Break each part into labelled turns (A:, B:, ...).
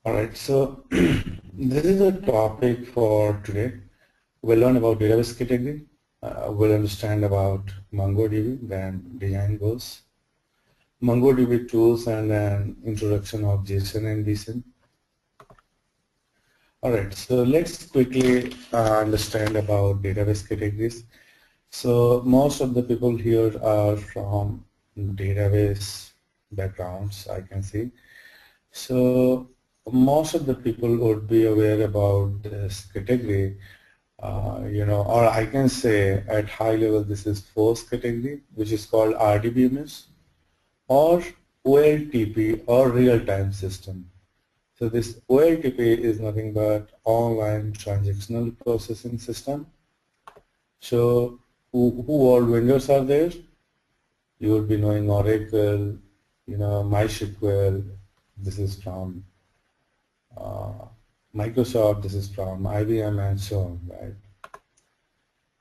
A: Alright, so this is a topic for today. We'll learn about database category. We'll understand about MongoDB, then Desighn goes, MongoDB tools, and then introduction of JSON and BSON. Alright, so let's quickly understand about database categories. So most of the people here are from database backgrounds, I can see. So most of the people would be aware about this category, or I can say at high level this is first category, which is called RDBMS or OLTP or real-time system. So this OLTP is nothing but online transactional processing system. So who all vendors are there? You would be knowing Oracle, MySQL. This is from Microsoft, this is from IBM, and so on, right?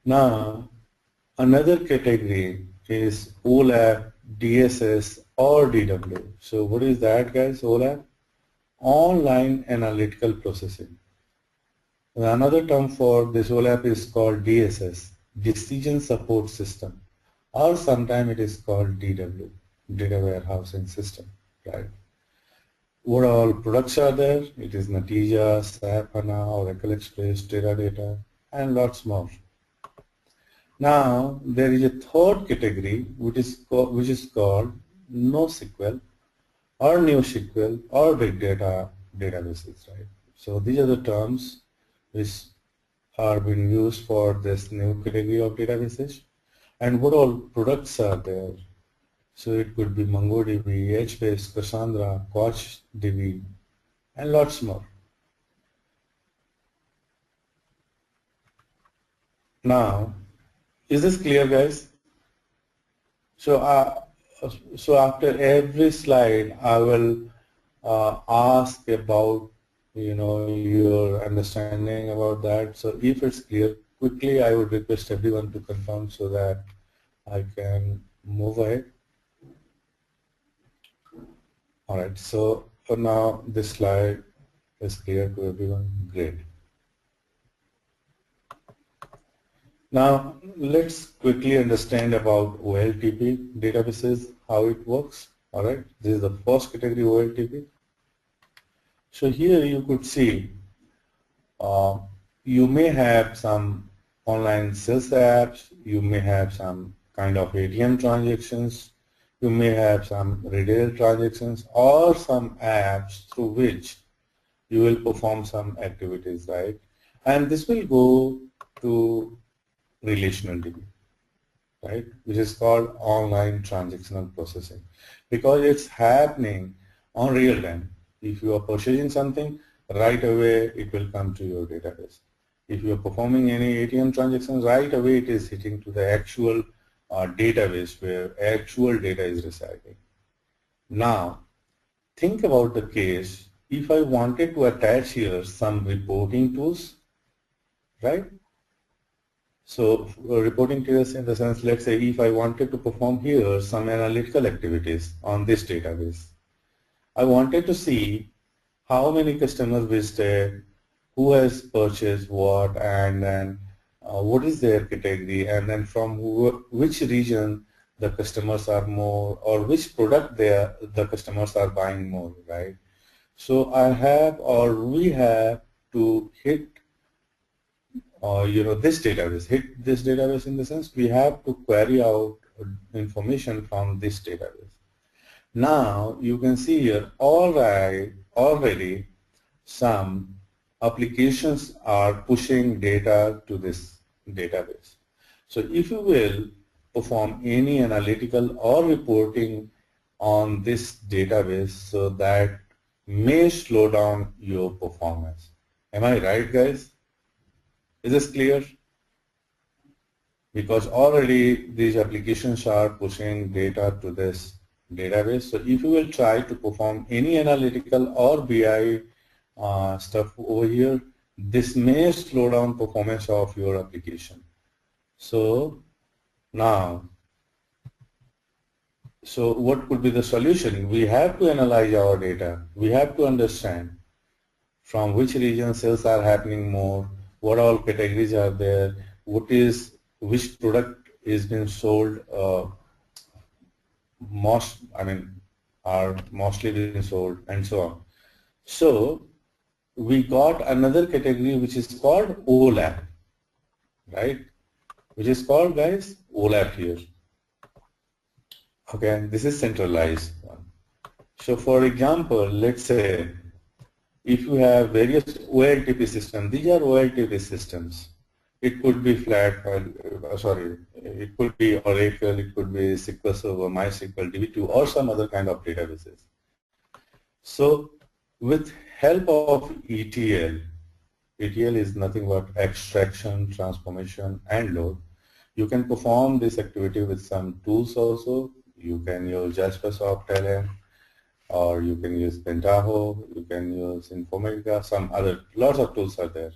A: Now, another category is OLAP, DSS, or DW. So what is that, guys? OLAP? Online Analytical Processing. Another term for this OLAP is called DSS, Decision Support System, or sometimes it is called DW, Data Warehousing System, right? What all products are there? It is Natija, SAP HANA, Oracle Express, Teradata, and lots more. Now, there is a third category which is called NoSQL or NewSQL or Big Data databases, right? So these are the terms which are being used for this new category of databases. And what all products are there? So it could be MongoDB, HBase, Cassandra, QuatchDB, and lots more. Now, is this clear, guys? So, after every slide, I will ask about your understanding about that. So, if it's clear, quickly I would request everyone to confirm so that I can move ahead. All right, so for now this slide is clear to everyone. Great. Now let's quickly understand about OLTP databases, how it works. All right, this is the first category, OLTP. So here you could see you may have some online sales apps, you may have some kind of ATM transactions, you may have some retail transactions or some apps through which you will perform some activities, right? And this will go to relational DB, right? Which is called online transactional processing, because it's happening on real time. If you are purchasing something, right away it will come to your database. If you are performing any ATM transactions, right away it is hitting to the actual database where actual data is residing. Now, think about the case if I wanted to attach here some reporting tools, right? So reporting tools in the sense, let's say if I wanted to perform here some analytical activities on this database, I wanted to see how many customers visited, who has purchased what, and then what is their category, and then from which region the customers are more, or which product the customers are buying more, right? So I have, or we have to hit this database in the sense we have to query out information from this database. Now you can see here already some applications are pushing data to this database. So if you will perform any analytical or reporting on this database, so that may slow down your performance. Am I right, guys? Is this clear? Because already these applications are pushing data to this database. So if you will try to perform any analytical or BI stuff over here, this may slow down performance of your application. So now, so what could be the solution? We have to analyze our data. We have to understand from which region sales are happening more, what all categories are there, which product is being sold are mostly being sold, and so on. So we got another category which is called OLAP, right? Which is called, guys, OLAP here. Okay, this is centralized one. So for example, let's say if you have various OLTP systems, these are OLTP systems. It could be it could be Oracle, it could be SQL Server, MySQL, DB2, or some other kind of databases. So with help of ETL is nothing but extraction, transformation, and load. You can perform this activity with some tools also. You can use Jaspersoft LM, or you can use Pentaho, you can use Informatica, lots of tools are there.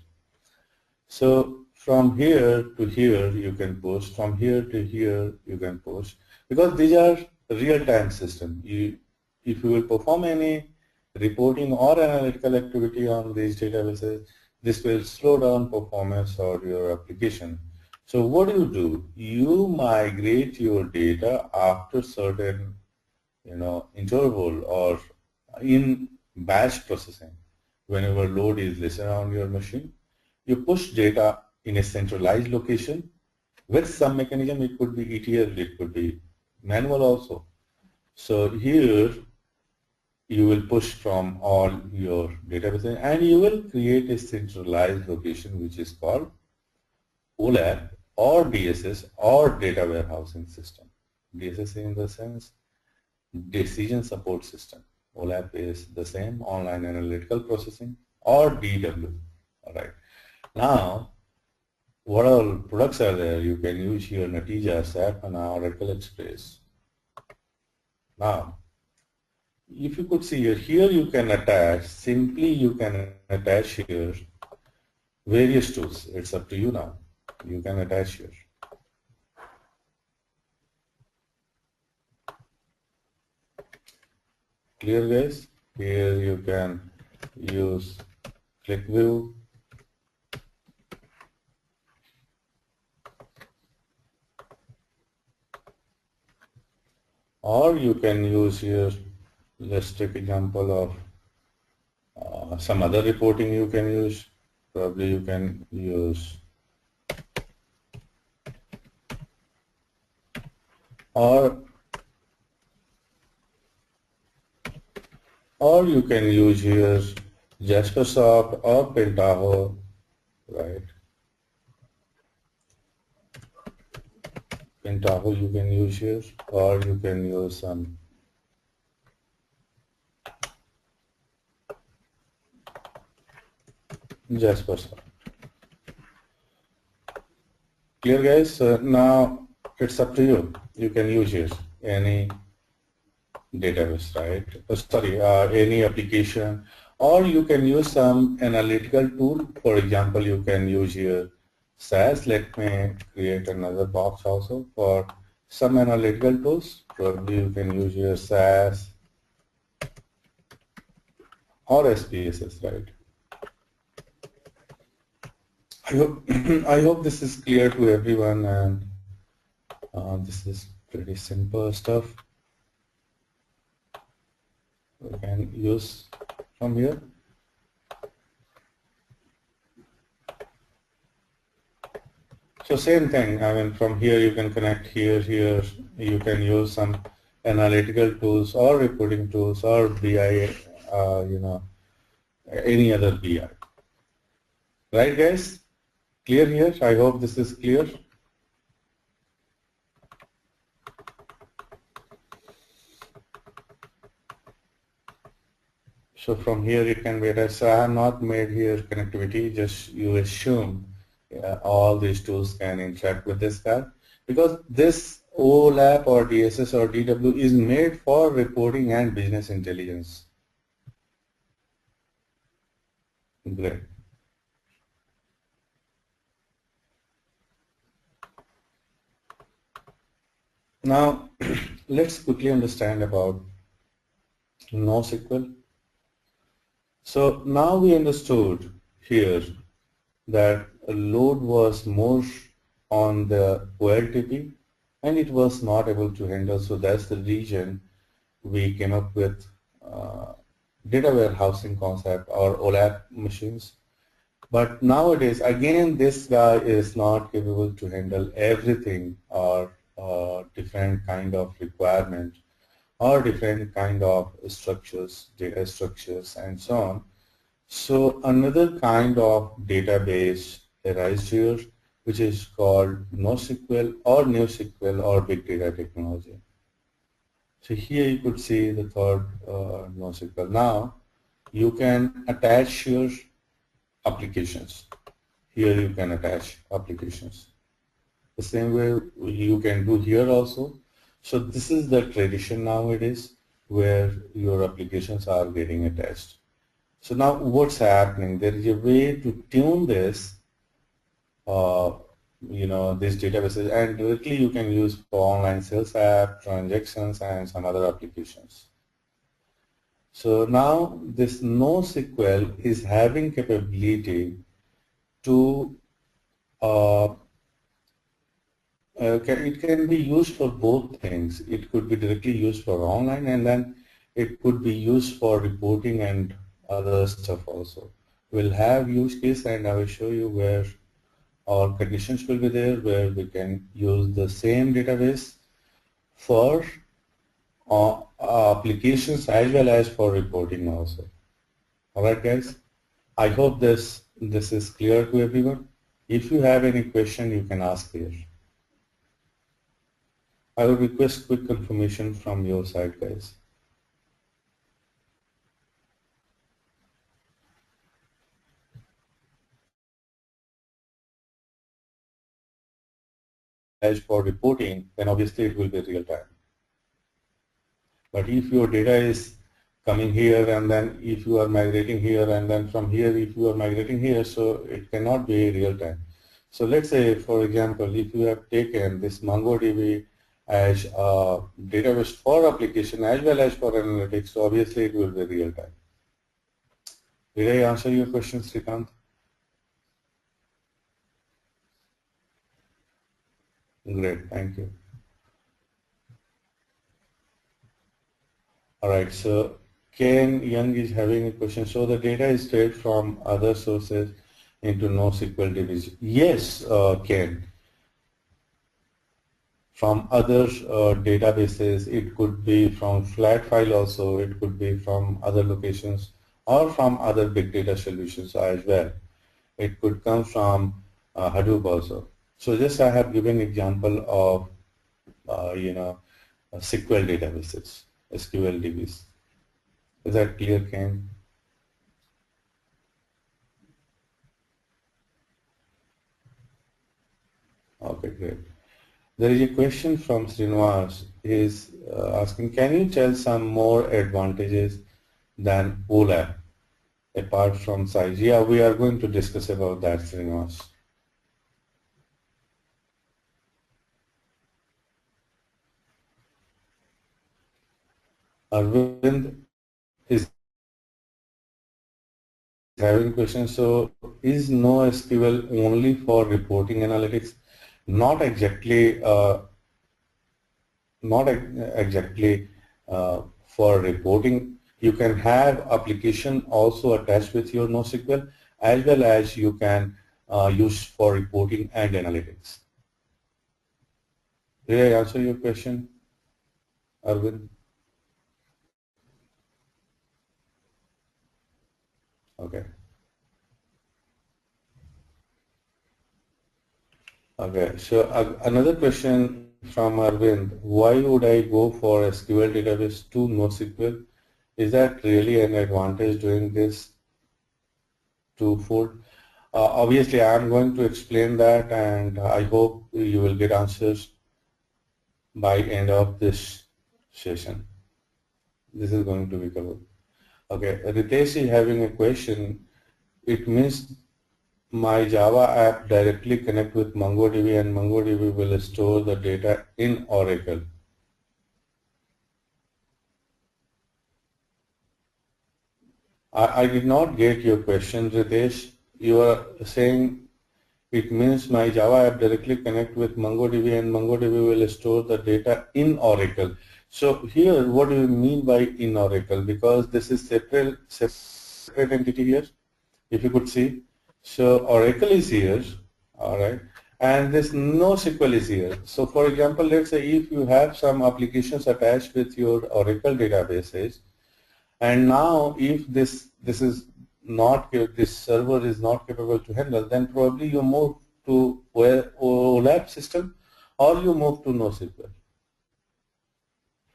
A: So from here to here you can push, from here to here you can push, because these are real-time systems. If you will perform any reporting or analytical activity on these databases, this will slow down performance of your application. So what do? You migrate your data after certain interval or in batch processing. Whenever load is lesser on your machine, you push data in a centralized location with some mechanism. It could be ETL, it could be manual also. So here you will push from all your databases and you will create a centralized location which is called OLAP or DSS or data warehousing system. DSS in the sense decision support system. OLAP is the same, online analytical processing, or DW. All right. Now, what all products are there? You can use here Natija, SAP, and Oracle Express. Now, if you could see here you can attach, you can attach here various tools. It's up to you now. You can attach here. Clear, guys? Here you can use ClickView, or you can use here, let's take example of some other reporting you can use. Probably you can use, or you can use here Jaspersoft or Pentaho, right? Pentaho you can use here, or you can use some Jaspersoft. Clear, guys? So now it's up to you. You can use here any database, right? Any application, or you can use some analytical tool. For example, you can use here SAS. Let me create another box also for some analytical tools. Probably you can use here SAS or SPSS, right? I hope this is clear to everyone, and this is pretty simple stuff. We can use from here. So same thing, I mean, from here you can connect here, you can use some analytical tools or reporting tools or BI, any other BI. Right, guys? Clear here? I hope this is clear. So from here it can be attached. So I have not made here connectivity, just you assume all these tools can interact with this guy, because this OLAP or DSS or DW is made for reporting and business intelligence. Great. Now let's quickly understand about NoSQL. So now we understood here that a load was more on the OLTP and it was not able to handle. So that's the reason we came up with data warehousing concept or OLAP machines. But nowadays, again, this guy is not capable to handle everything or different kind of requirement or different kind of structures, data structures, and so on. So another kind of database arises here, which is called NoSQL or NewSQL or big data technology. So here you could see the third NoSQL. Now you can attach your applications. Here you can attach applications. The same way you can do here also. So this is the tradition nowadays where your applications are getting attached. So now what's happening? There is a way to tune this, these databases, and directly you can use for online sales app, transactions, and some other applications. So now this NoSQL is having capability to it can be used for both things. It could be directly used for online, and then it could be used for reporting and other stuff also. We'll have use case, and I will show you where our conditions will be there, where we can use the same database for applications as well as for reporting also. All right, guys. I hope this is clear to everyone. If you have any question, you can ask here. I would request quick confirmation from your side, guys. As for reporting, then obviously it will be real time. But if your data is coming here and then if you are migrating here and then from here if you are migrating here, so it cannot be real time. So let's say, for example, if you have taken this MongoDB as a database for application as well as for analytics, so obviously it will be real time. Did I answer your question, Srikanth? Great, thank you. All right, so Ken Young is having a question. So the data is straight from other sources into NoSQL division. Yes, Ken. From other databases, it could be from flat file also, it could be from other locations or from other big data solutions as well. It could come from Hadoop also. So just I have given example of SQL databases, SQL DBs. Is that clear, Ken? Okay, great. There is a question from Srinivas. He is asking, can you tell some more advantages than OLAP apart from size? Yeah, we are going to discuss about that, Srinivas. Arvind is having questions. So is NoSQL only for reporting analytics? Not exactly. Not exactly for reporting. You can have application also attached with your NoSQL as well as you can use for reporting and analytics. Did I answer your question, Arvind? Okay. Okay, so another question from Arvind, why would I go for SQL database to NoSQL? Is that really an advantage doing this twofold? Obviously, I am going to explain that and I hope you will get answers by end of this session. This is going to be covered. Okay, Ritesh is having a question. It means my Java app directly connect with MongoDB and MongoDB will store the data in Oracle. I did not get your question, Ritesh. You are saying it means my Java app directly connect with MongoDB and MongoDB will store the data in Oracle. So here, what do you mean by in Oracle? Because this is separate entity here, if you could see. So Oracle is here, all right, and this NoSQL is here. So for example, let's say if you have some applications attached with your Oracle databases, and now if this server is not capable to handle, then probably you move to OLAP system or you move to NoSQL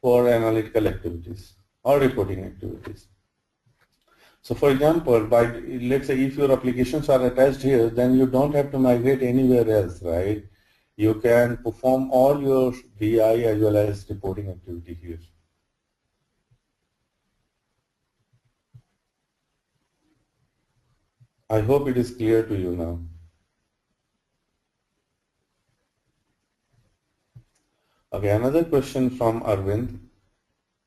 A: for analytical activities or reporting activities. So for example, let's say if your applications are attached here, then you don't have to migrate anywhere else, right? You can perform all your BI as well as reporting activity here. I hope it is clear to you now. Okay, another question from Arvind.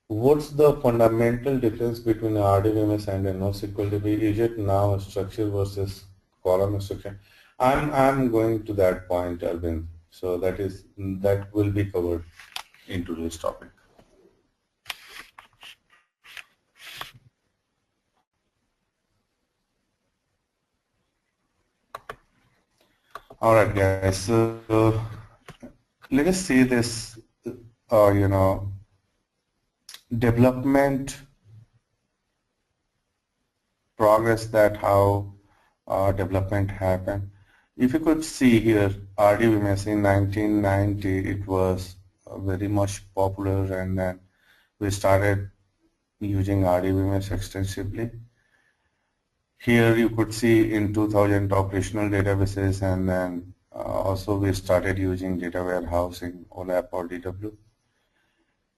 A: What's the fundamental difference between RDBMS and a NoSQL DB? Is it now a structure versus column structure? I'm going to that point, Arvind. So that will be covered in today's topic. All right, guys. So let us see this, development progress, that how development happened. If you could see here, RDBMS in 1990, it was very much popular, and then we started using RDBMS extensively. Here you could see in 2000 operational databases, and then also we started using data warehousing, OLAP or DW.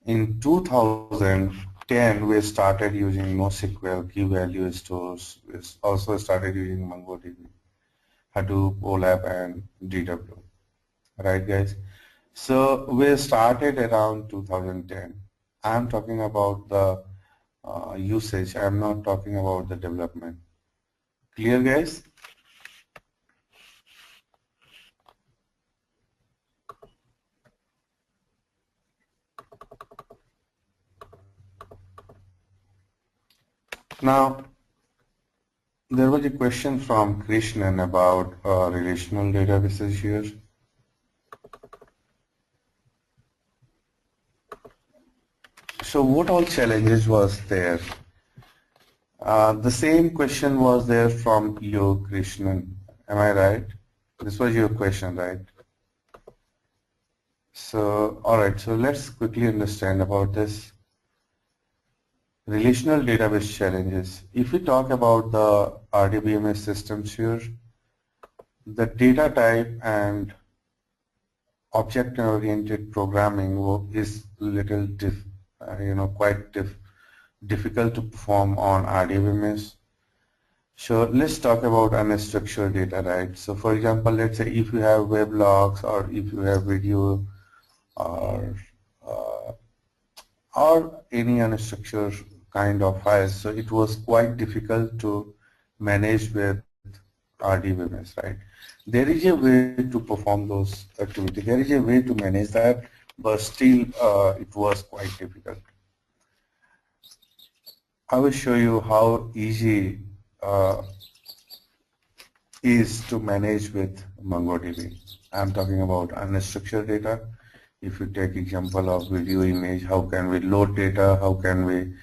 A: In 2010, we started using NoSQL, key value stores. We also started using MongoDB, Hadoop, OLAP, and DW. Right, guys? So we started around 2010. I'm talking about the usage. I'm not talking about the development. Clear, guys? Now, there was a question from Krishnan about relational databases here. So what all challenges was there? The same question was there from you, Krishnan. Am I right? This was your question, right? So, all right. So let's quickly understand about this. Relational database challenges. If we talk about the RDBMS systems here, the data type and object-oriented programming is little quite difficult to perform on RDBMS. So let's talk about unstructured data, right? So for example, let's say if you have web logs or if you have video or any unstructured kind of files, so it was quite difficult to manage with RDBMS, right? There is a way to perform those activities. There is a way to manage that, but still it was quite difficult. I will show you how easy is to manage with MongoDB. I'm talking about unstructured data. If you take example of video, image, how can we load data, how can we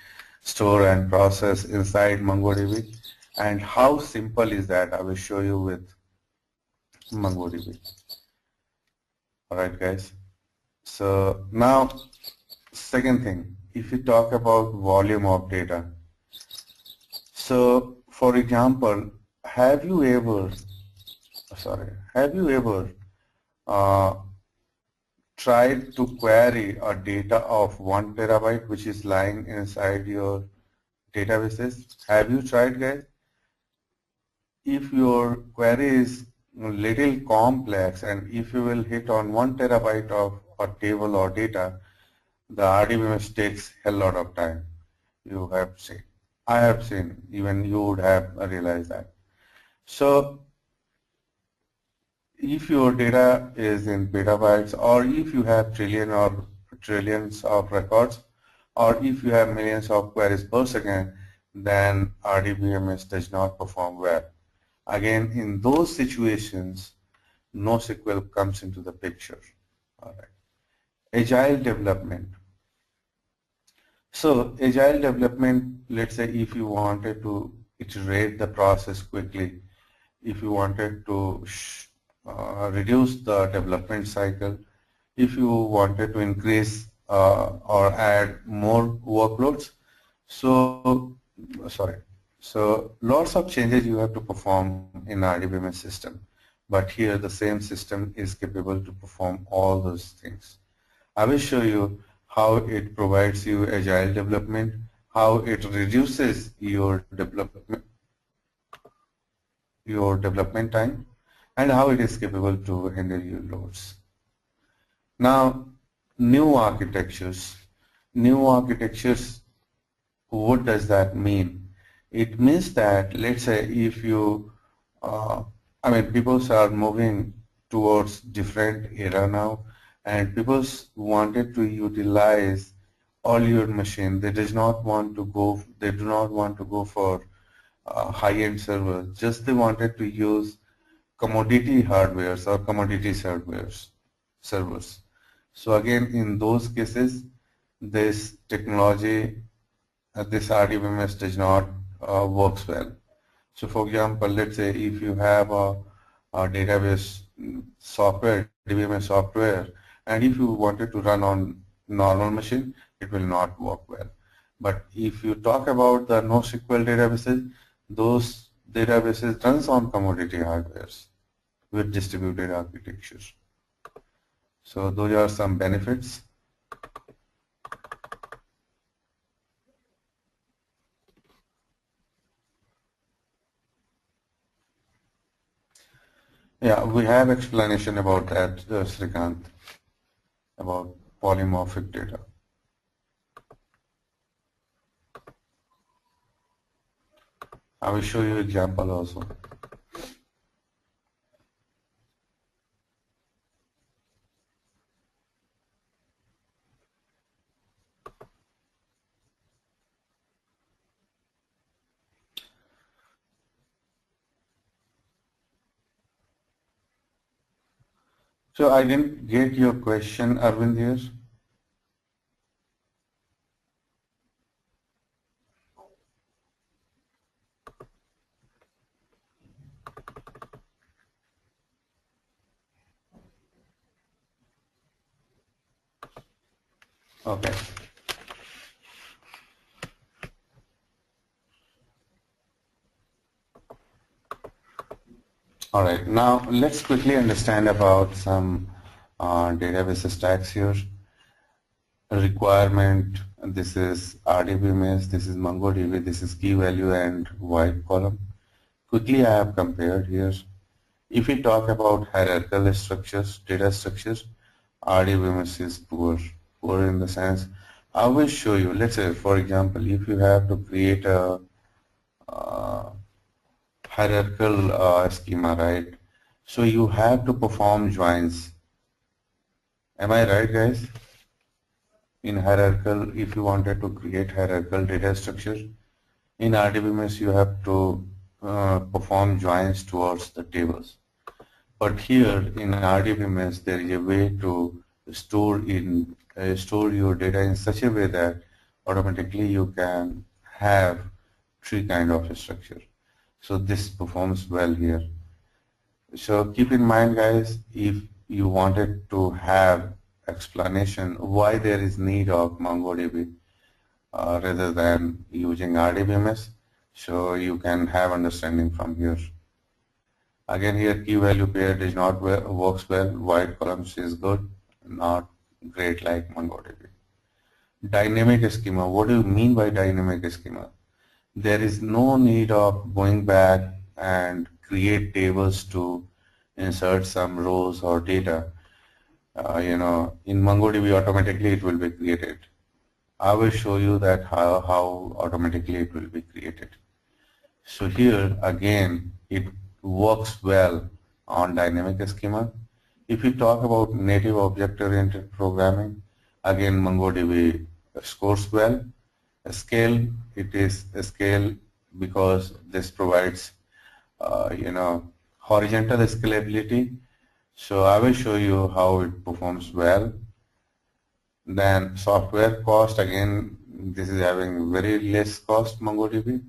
A: store and process inside MongoDB, and how simple is that, I will show you with MongoDB. Alright, guys. So now, second thing, if you talk about volume of data. So for example, have you ever tried to query a data of 1 terabyte which is lying inside your databases? Have you tried, guys? If your query is a little complex and if you will hit on 1 terabyte of a table or data, the RDBMS takes a lot of time, you have to say. I have seen, even you would have realized that. So if your data is in petabytes, or if you have trillions of records, or if you have millions of queries per second, then RDBMS does not perform well. Again, in those situations, NoSQL comes into the picture. All right. Agile development. So agile development, let's say if you wanted to iterate the process quickly, if you wanted to reduce the development cycle, if you wanted to increase or add more workloads, so lots of changes you have to perform in RDBMS system. But here the same system is capable to perform all those things. I will show you how it provides you agile development, how it reduces your development time, and how it is capable to handle your loads. Now, new architectures. New architectures, what does that mean? It means that, let's say, if you, people are moving towards different era now, and people wanted to utilize all your machine. They do not want to go for high-end servers. Just they wanted to use commodity hardwares or commodity servers. So again, in those cases, this technology, this RDBMS does not works well. So for example, let's say if you have a database software, DBMS software, and if you wanted to run on normal machine, it will not work well. But if you talk about the NoSQL databases, those databases runs on commodity hardwares with distributed architectures. So those are some benefits. Yeah, we have explanation about that, Srikant, about polymorphic data. I will show you example also. So I didn't get your question, Arvind, here. Okay. All right. Now let's quickly understand about some database stacks here. Requirement. This is RDBMS. This is MongoDB. This is key value and white column. Quickly, I have compared here. If we talk about hierarchical structures, data structures, RDBMS is poor. Poor in the sense, I will show you. Let's say, for example, if you have to create a hierarchical schema, right? So you have to perform joins. Am I right, guys? In hierarchical, if you wanted to create hierarchical data structure, in RDBMS you have to perform joins towards the tables. But here in RDBMS there is a way to store your data in such a way that automatically you can have tree kind of a structure. So this performs well here. So keep in mind, guys, if you wanted to have explanation why there is need of MongoDB rather than using RDBMS, so you can have understanding from here. Again, here key value pair does not works well. White columns is good, not great like MongoDB. Dynamic schema. What do you mean by dynamic schema? There is no need of going back and create tables to insert some rows or data. In MongoDB automatically it will be created. I will show you that how automatically it will be created. So here again it works well on dynamic schema. If we talk about native object-oriented programming, again MongoDB scores well. Scale, it is a scale because this provides horizontal scalability. So I will show you how it performs well. Then software cost, again this is having very less cost MongoDB.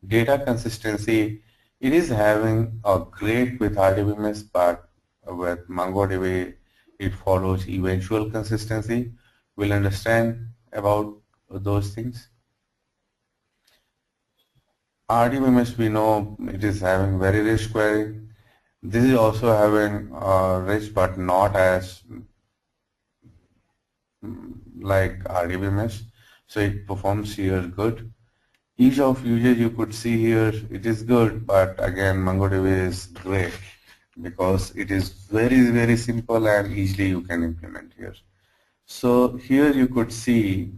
A: Data consistency, it is having a great with RDBMS, but with MongoDB it follows eventual consistency. We'll understand about those things. RDBMS, we know it is having very rich query. This is also having rich but not as like RDBMS, so it performs here good. Ease of usage, you could see here, it is good, but again MongoDB is great because it is very simple and easily you can implement here. So here you could see,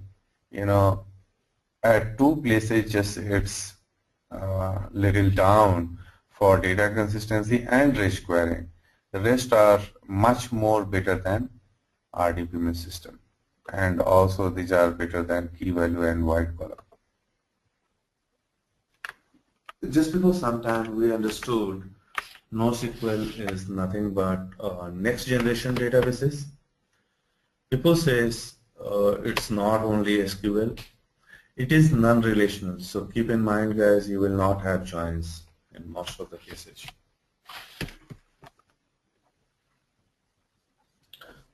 A: at two places just it's little down for data consistency and rich querying. The rest are much more better than RDBMS system, and also these are better than key value and wide column. Just because sometimes we understood NoSQL is nothing but next generation databases, people says it's not only SQL, it is non-relational. So keep in mind guys, you will not have joins in most of the cases.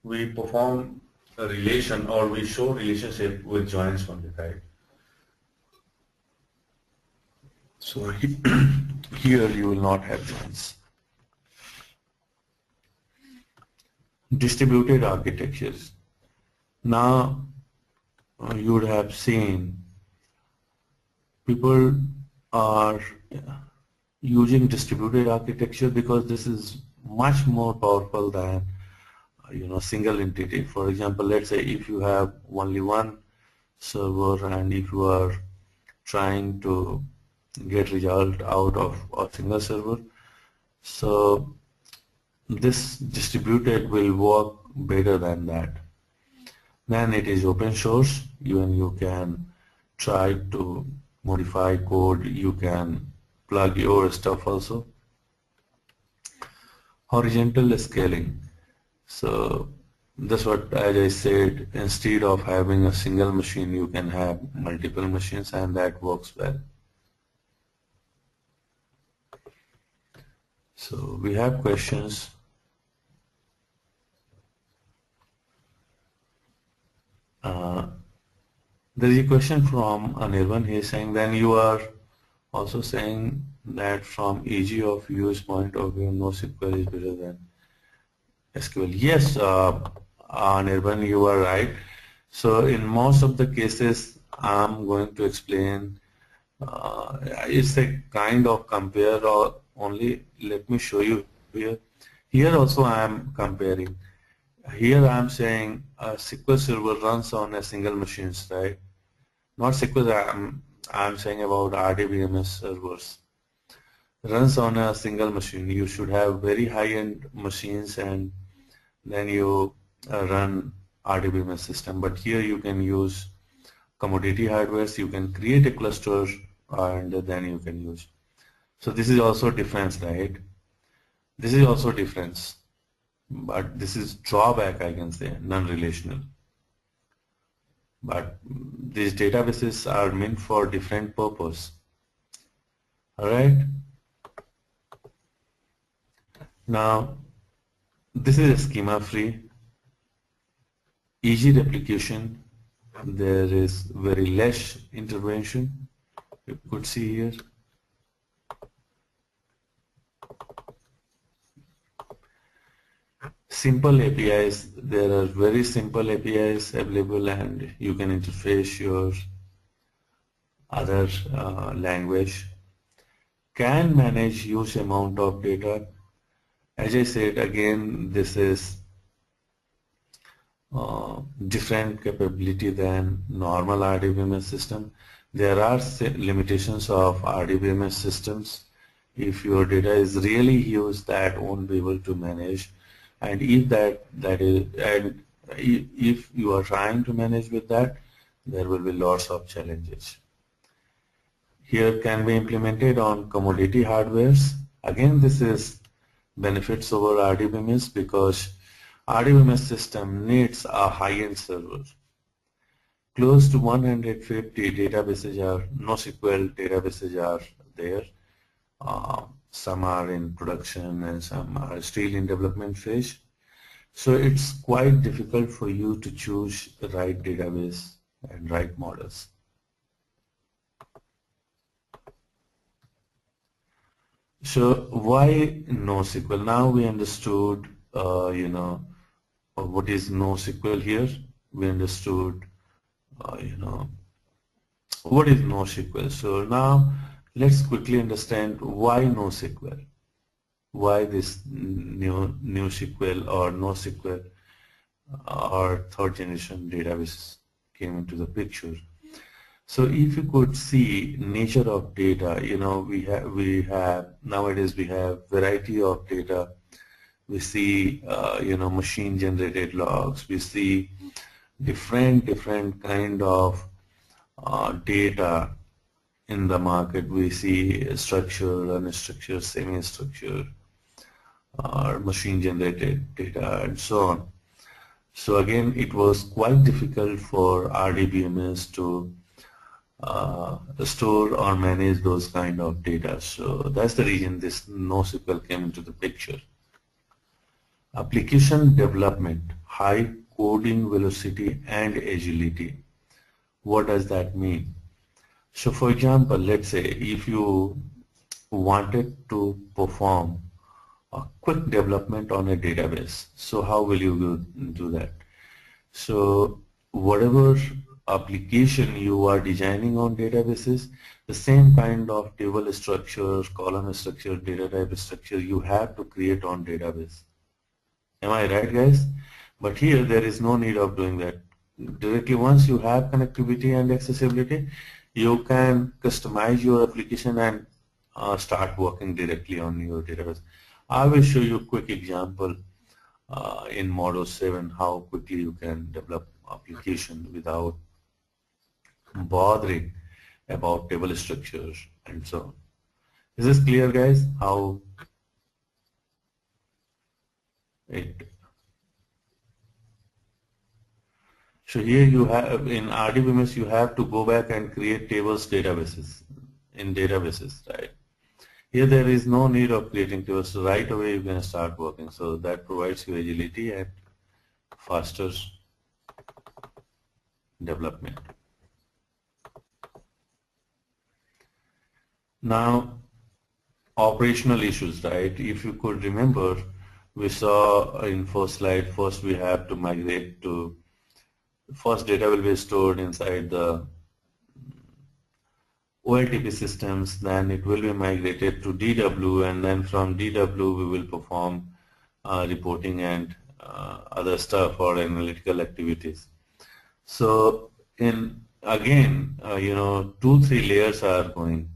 A: We perform a relation or we show relationship with joins only, right? So here you will not have joins. Distributed architectures. Now you would have seen people are using distributed architecture because this is much more powerful than single entity. For example, let's say if you have only one server and if you are trying to get result out of a single server, so this distributed will work better than that. Then it is open source, you can try to modify code, you can plug your stuff also. Horizontal scaling. So that's what, as I said, instead of having a single machine, you can have multiple machines, and that works well. So we have questions. There is a question from Anirban. He is saying, then you are also saying that from ease of use point of view, NoSQL is better than SQL. Yes, Anirban, you are right. So in most of the cases, I'm going to explain. It's a kind of compare or only. Let me show you here. Here also I am comparing. Here I am saying a SQL server runs on a single machine, right? Not SQL, I am saying about RDBMS servers. Runs on a single machine. You should have very high-end machines and then you run RDBMS system. But here you can use commodity hardware, so you can create a cluster and then you can use. So this is also difference, right? This is also difference. But this is drawback, I can say, non-relational. But these databases are meant for different purpose. Alright. Now, this is a schema free, easy replication. There is very less intervention. You could see here. Simple APIs, there are very simple APIs available and you can interface your other language. Can manage huge amount of data. As I said again, this is different capability than normal RDBMS system. There are limitations of RDBMS systems. If your data is really huge, that won't be able to manage, and if you are trying to manage with that, there will be lots of challenges. Here can be implemented on commodity hardwares. Again, this is benefits over RDBMS because RDBMS system needs a high-end server. Close to 150 databases are NoSQL databases are there. Some are in production and some are still in development phase. So it's quite difficult for you to choose the right database and right models. So why NoSQL? Now we understood, what is NoSQL here. We understood, what is NoSQL. So now let's quickly understand why NoSQL. Why this new SQL or NoSQL or third generation database came into the picture. So if you could see nature of data, nowadays we have variety of data. We see machine generated logs. We see different kind of data in the market. We see structured, unstructured, semi-structured, or machine generated data and so on. So again, it was quite difficult for RDBMS to store or manage those kind of data. So that's the reason this NoSQL came into the picture. Application development, high coding velocity and agility. What does that mean? So for example, let's say if you wanted to perform a quick development on a database, so how will you do that? So whatever application you are designing on databases, the same kind of table structure, column structure, data type structure you have to create on database. Am I right, guys? But here there is no need of doing that. Directly once you have connectivity and accessibility, you can customize your application and start working directly on your database. I will show you a quick example in Model 7 how quickly you can develop application without bothering about table structures and so on. Is this clear, guys? How it? So here you have in RDBMS you have to go back and create tables databases in databases, right? Here there is no need of creating tables. So right away you can start working. So that provides you agility and faster development. Now, operational issues, right? If you could remember, we saw in first slide, first we have to migrate to, first data will be stored inside the OLTP systems, then it will be migrated to DW, and then from DW we will perform reporting and other stuff or analytical activities. So in again, 2-3 layers are going.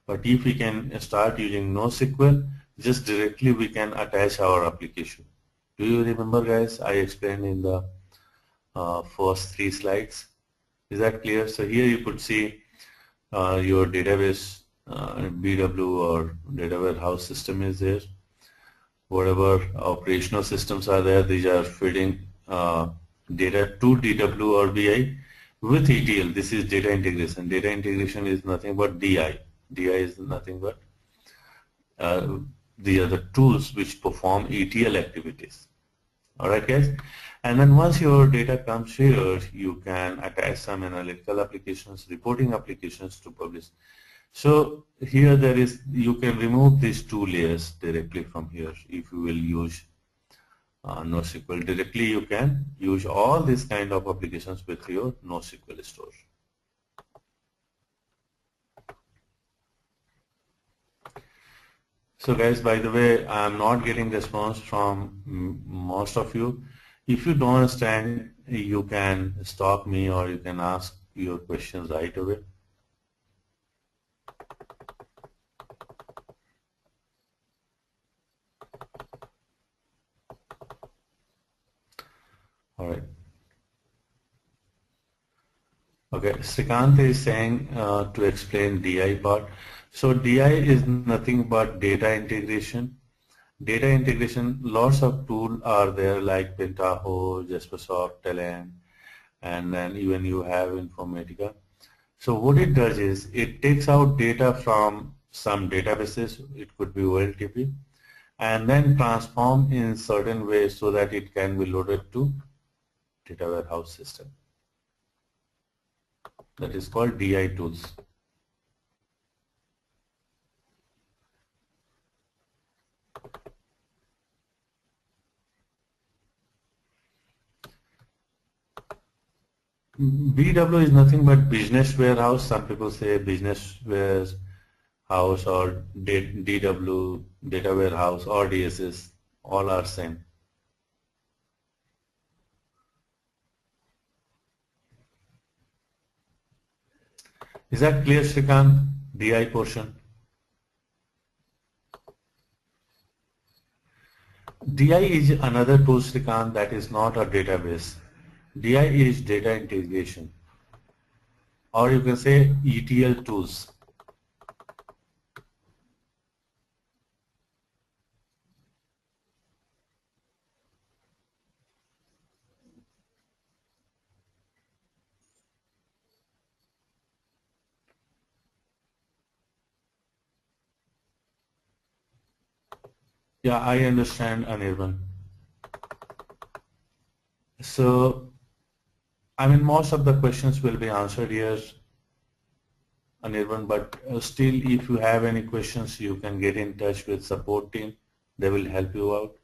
A: But if we can start using NoSQL, just directly we can attach our application. Do you remember, guys? I explained in the first 3 slides. Is that clear? So here you could see your database BW or data warehouse system is there. Whatever operational systems are there, these are feeding data to DW or BI with ETL. This is data integration. Data integration is nothing but DI. DI is nothing but these are the tools which perform ETL activities. Alright, guys? And then once your data comes here, you can attach some analytical applications, reporting applications to publish. So here you can remove these 2 layers directly from here if you will use NoSQL. Directly you can use all these kind of applications with your NoSQL store. So guys, by the way, I am not getting response from most of you. If you don't understand, you can stop me or you can ask your questions right away. All right. Okay, Srikant is saying to explain DI part. So DI is nothing but data integration. Data integration, lots of tools are there like Pentaho, Jaspersoft, Talent, and then even you have Informatica. So what it does is it takes out data from some databases, it could be OLTP, and then transform in certain ways so that it can be loaded to data warehouse system. That is called DI tools. BW is nothing but business warehouse. Some people say business warehouse or DW, data warehouse or DSS, all are same. Is that clear, Srikant? DI portion. DI is another tool, Srikant, that is not a database. DI is data integration, or you can say ETL tools. Yeah, I understand, Anirban. So, I mean, most of the questions will be answered here, Anirban, but still, if you have any questions, you can get in touch with support team. They will help you out.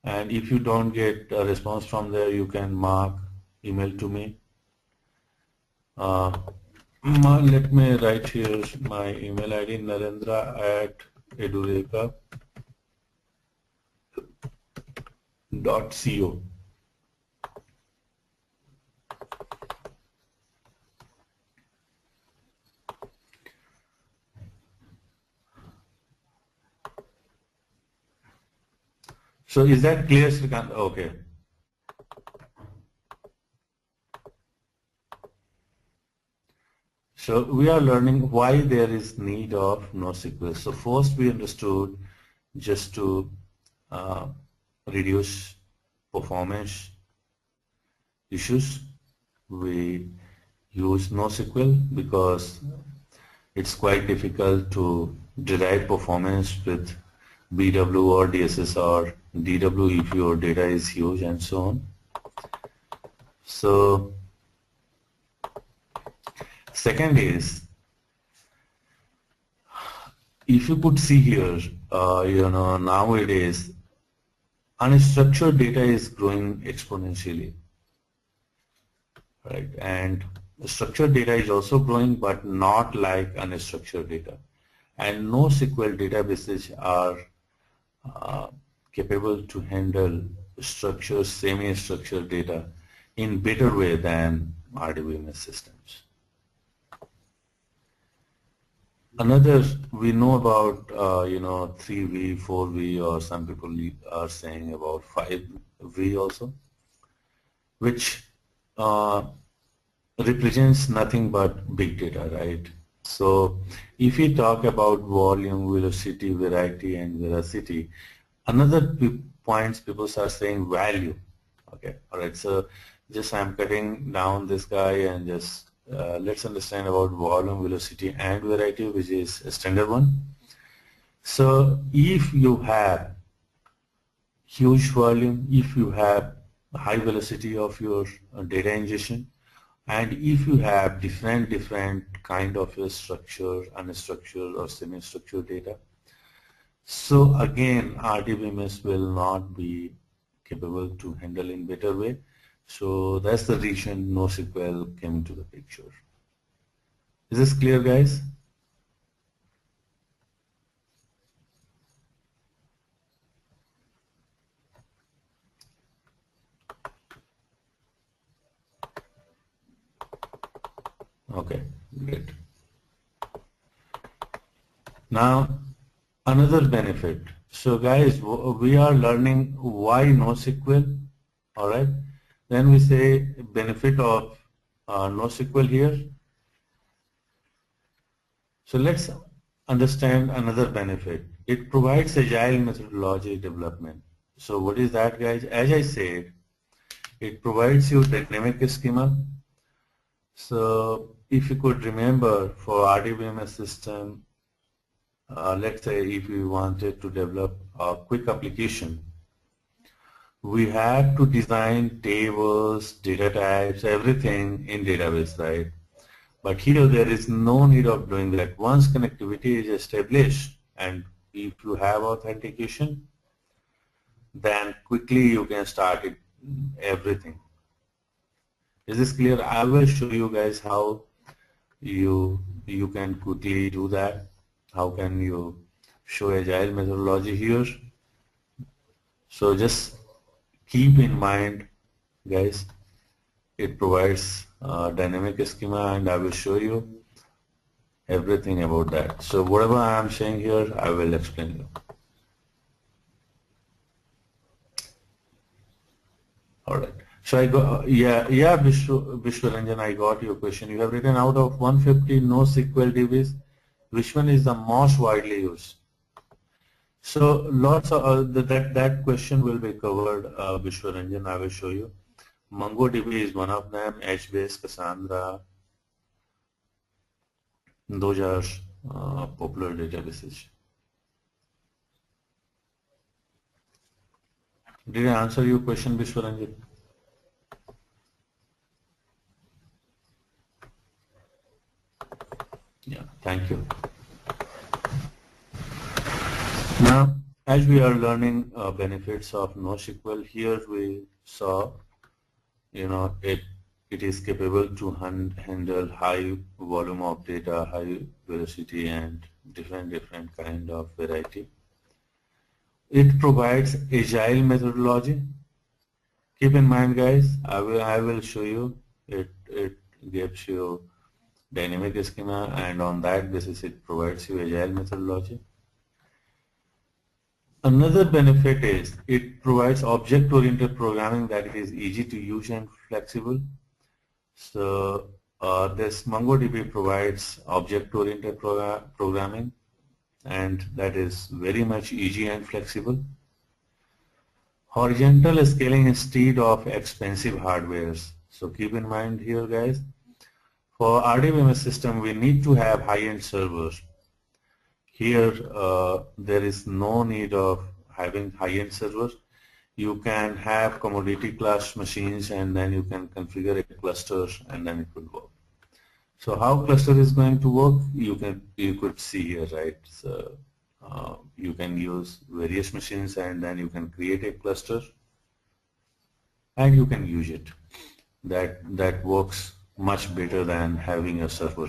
A: And if you don't get a response from there, you can mark email to me. Let me write here my email ID, narendra@edureka.co. So is that clear, Srikant? Okay. So we are learning why there is need of NoSQL. So first we understood just to reduce performance issues, we use NoSQL because it's quite difficult to derive performance with BW or DSS or DW if your data is huge and so on. So second is, if you could see here, nowadays unstructured data is growing exponentially, right? And structured data is also growing, but not like unstructured data. And NoSQL databases are capable to handle structured, semi-structured data in better way than RDBMS systems. Another, we know about 3V, 4V, or some people are saying about 5V also, which represents nothing but big data, right? So if we talk about volume, velocity, variety, and veracity, another points people are saying value. Okay, all right. So just I'm cutting down this guy and just let's understand about volume, velocity, and variety, which is a standard one. So if you have huge volume, if you have high velocity of your data ingestion, and if you have different kind of a structure, unstructured or semi-structured data, so again RDBMS will not be capable to handle in better way. So that's the reason NoSQL came into the picture. Is this clear, guys? Okay, great. Now another benefit. So guys, we are learning why NoSQL. All right. Then we say benefit of NoSQL here. So let's understand another benefit. It provides agile methodology development. So what is that, guys? As I said, it provides you dynamic schema. So if you could remember, for RDBMS system, let's say if we wanted to develop a quick application, we had to design tables, data types, everything in database, right? But here there is no need of doing that. Once connectivity is established and if you have authentication, then quickly you can start it, everything. Is this clear? I will show you guys how you can quickly do that. How can you show agile methodology here? So just keep in mind, guys, it provides dynamic schema, and I will show you everything about that. So whatever I am saying here, I will explain you. All right. So I got, Vishwaranjan, I got your question. You have written out of 150 NoSQL DBs, which one is the most widely used? So lots of that question will be covered, Vishwaranjan. I will show you. MongoDB is one of them. HBase, Cassandra, those are popular databases. Did I answer your question, Vishwaranjan? Yeah, thank you. Now, as we are learning benefits of NoSQL, here we saw, it is capable to handle high volume of data, high velocity, and different kind of variety. It provides agile methodology. Keep in mind, guys, I will show you. It gives you dynamic schema, and on that basis it provides you agile methodology. Another benefit is it provides object-oriented programming that is easy to use and flexible. So this MongoDB provides object-oriented programming, and that is very much easy and flexible. Horizontal scaling instead of expensive hardwares. So keep in mind here, guys, for RDBMS system we need to have high-end servers. Here there is no need of having high-end servers. You can have commodity class machines, and then you can configure a cluster, and then it will work. So how cluster is going to work? You could see here, right? So you can use various machines, and then you can create a cluster, and you can use it. That works much better than having a server.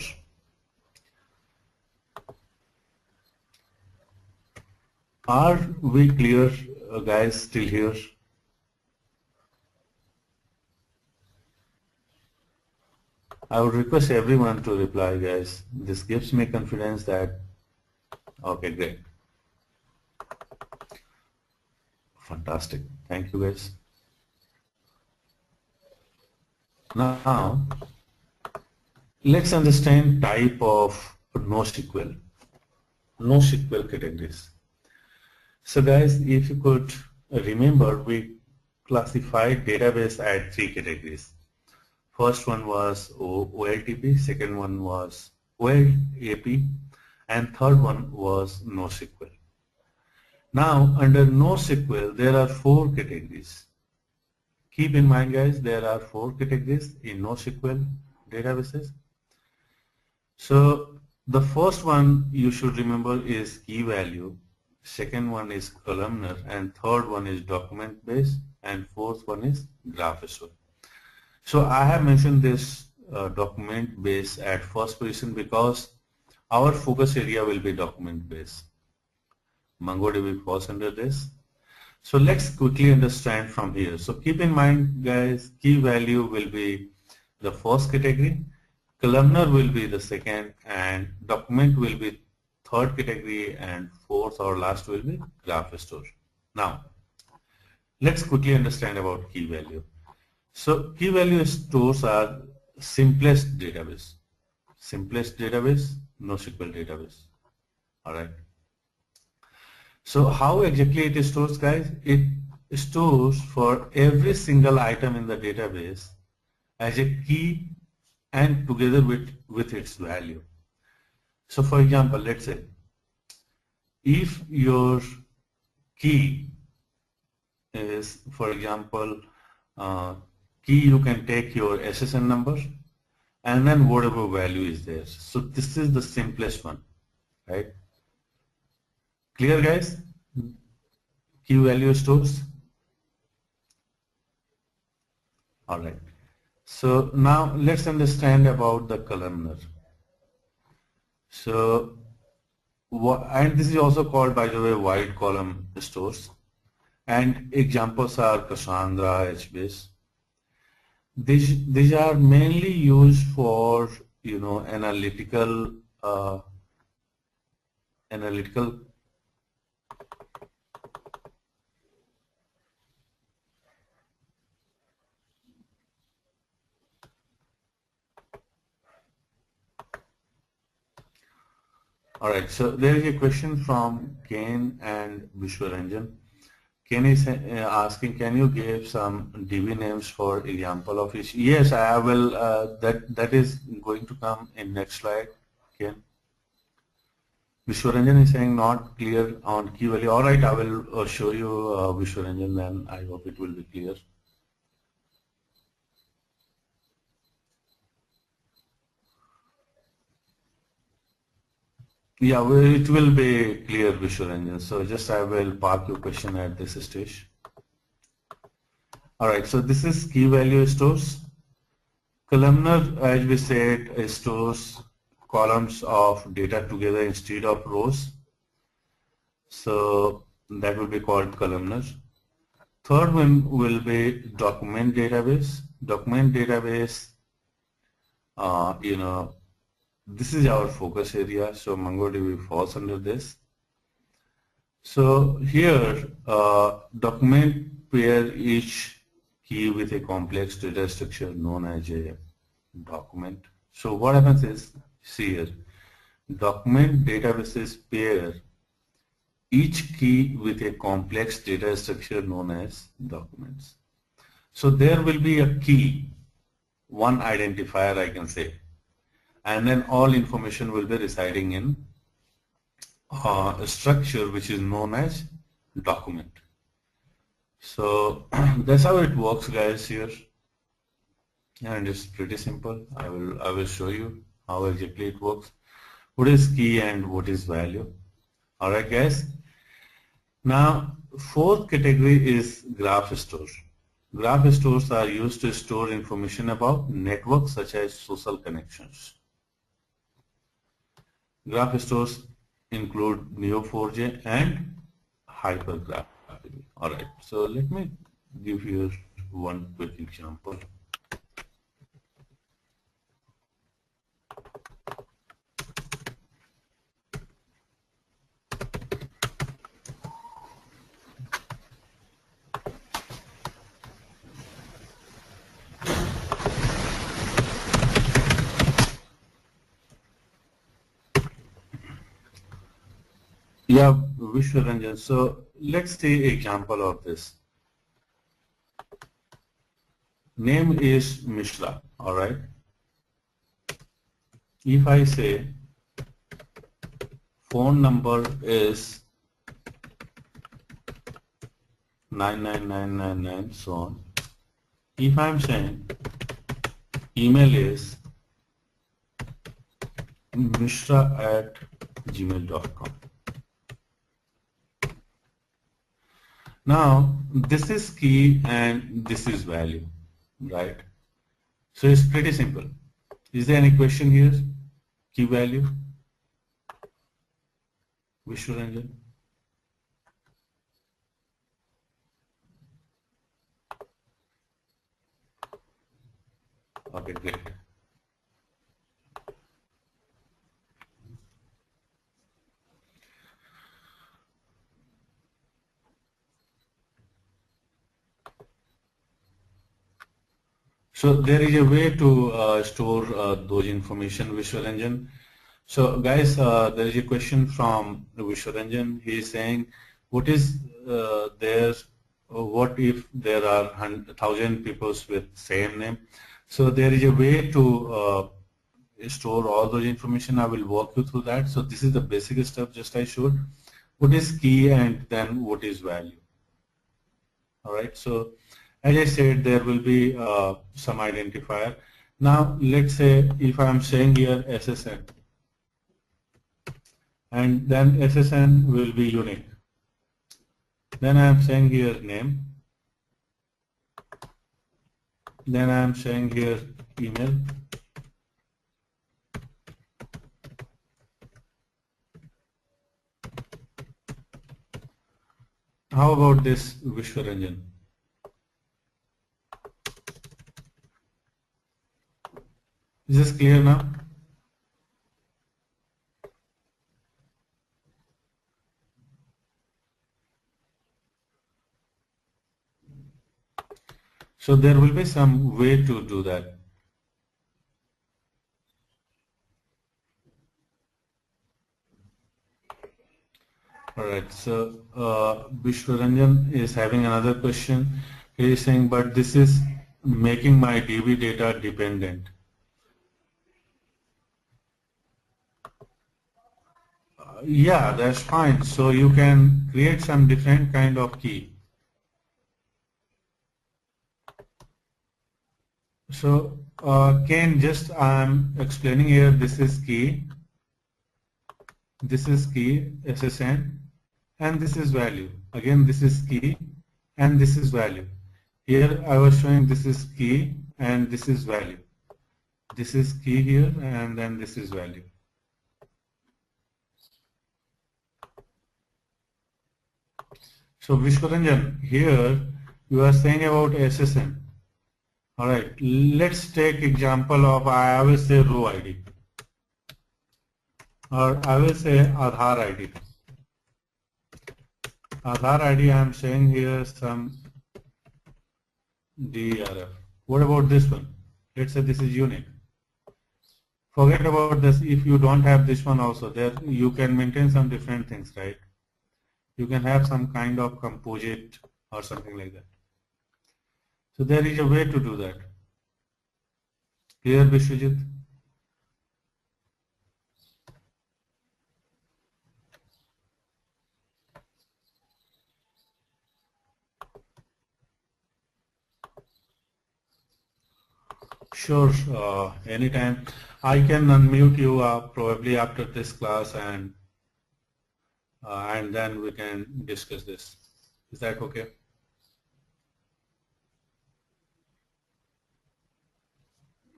A: Are we clear, guys, still here? I would request everyone to reply, guys. This gives me confidence that, okay, great. Fantastic. Thank you, guys. Now, let's understand type of NoSQL categories. So guys, if you could remember, we classified database at 3 categories. First one was OLTP, second one was OLAP, and third one was NoSQL. Now, under NoSQL, there are 4 categories. Keep in mind, guys, there are 4 categories in NoSQL databases. So the first one you should remember is key value, second one is columnar, and third one is document based, and fourth one is graph visual. So I have mentioned this document based at first position because our focus area will be document based. MongoDB falls under this. So let's quickly understand from here. So keep in mind, guys, key value will be the first category, columnar will be the second, and document will be third category, and fourth or last will be graph store. Now, let's quickly understand about key value. So key value stores are simplest database. Simplest database, NoSQL database. Alright. So how exactly it stores, guys? It stores for every single item in the database as a key and together with its value. So for example, let's say if your key is, for example, key, you can take your SSN number and then whatever value is there. So this is the simplest one, right? Clear, guys? Key value stores. All right. So now let's understand about the columnar. So, and this is also called, by the way, wide column stores. And examples are Cassandra, HBase. These are mainly used for, you know, analytical All right, so there is a question from Ken and Vishwaranjan. Ken is asking, can you give some DB names for example of each? Yes, I will. That is going to come in next slide, Ken. Vishwaranjan is saying not clear on key value. All right, I will show you Vishwaranjan, then I hope it will be clear. Yeah, well, it will be clear, Vishwaranjan. So just I will park your question at this stage. All right, so this is key value stores. Columnar, as we said, stores columns of data together instead of rows. So that will be called columnar. Third one will be document database. Document database, you know, this is our focus area, so MongoDB falls under this. So here, document pair each key with a complex data structure known as a document. So what happens is, see here, document databases pair each key with a complex data structure known as documents. So there will be a key, one identifier I can say, and then all information will be residing in a structure which is known as document. So that's how it works, guys, here, and it's pretty simple. I will show you how exactly it works. What is key and what is value? All right, guys. Now, fourth category is graph stores. Graph stores are used to store information about networks such as social connections. Graph stores include Neo4j and Hypergraph. All right, so let me give you one quick example. Yeah, Vishwaranjan. So let's take an example of this. Name is Mishra, all right? If I say phone number is 99999, so on. If I'm saying email is mishra@gmail.com. Now, this is key and this is value, right? So it's pretty simple. Is there any question here? Key value? Vishwaranjan? Okay, great. So there is a way to store those information Visual Engine. So guys, there is a question from Visual Engine. He is saying, what is what if there are 1,000 people with same name? So there is a way to store all those information. I will walk you through that. So this is the basic stuff just I showed. What is key and then what is value? All right. So as I said, there will be some identifier. Now let's say if I am saying here SSN, and then SSN will be unique. Then I am saying here name. Then I am saying here email. How about this Visual Engine? Is this clear now? So there will be some way to do that. Alright, so Visual Engine is having another question. He is saying, but this is making my DB data dependent. Yeah, that's fine. So you can create some different kind of key. So Ken, just I'm explaining here, this is key, SSN, and this is value. Again, this is key and this is value. Here I was showing this is key and this is value. This is key here and then this is value. So Visual Engine, here you are saying about SSN. All right, let's take example of, I will say row ID, or I will say Aadhaar ID. Aadhaar ID, I am saying here some DRF. What about this one? Let's say this is unique. Forget about this. If you don't have this one also, there you can maintain some different things, right? You can have some kind of composite or something like that. So there is a way to do that. Clear, Vishwajit? Sure, anytime. I can unmute you probably after this class, and then we can discuss this. Is that okay?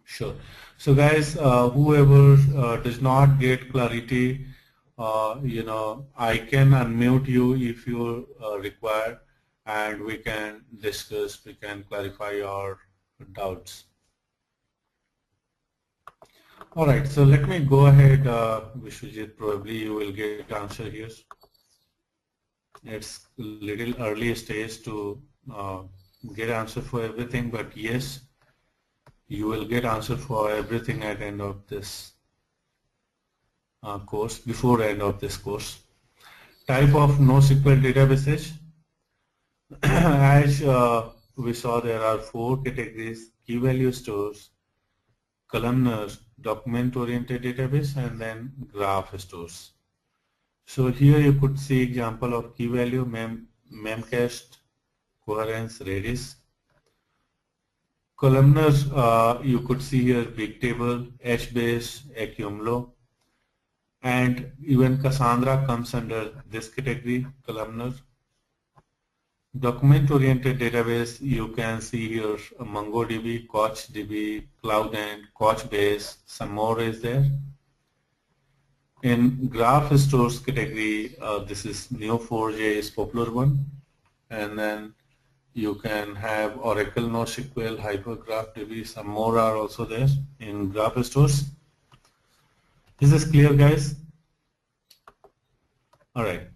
A: Sure. So guys, whoever does not get clarity, I can unmute you if you require, and we can discuss, we can clarify your doubts. All right, so let me go ahead, Vishwajit, probably you will get answer here. It's a little early stage to get answer for everything, but yes, you will get answer for everything at the end of this course, before end of this course. Type of NoSQL databases. As we saw, there are 4 categories: key value stores, columnar, document-oriented database, and then graph stores. So here you could see example of key value, memcached, coherence, redis. Columnars, you could see here Bigtable, HBase, Accumulo, and even Cassandra comes under this category, columnar. Document-oriented database, you can see here MongoDB, CouchDB, Cloud and Couchbase, some more is there. In graph stores category, this is Neo4j is popular one, and then you can have Oracle, NoSQL, HyperGraphDB, some more are also there in graph stores. Is this clear, guys? All right.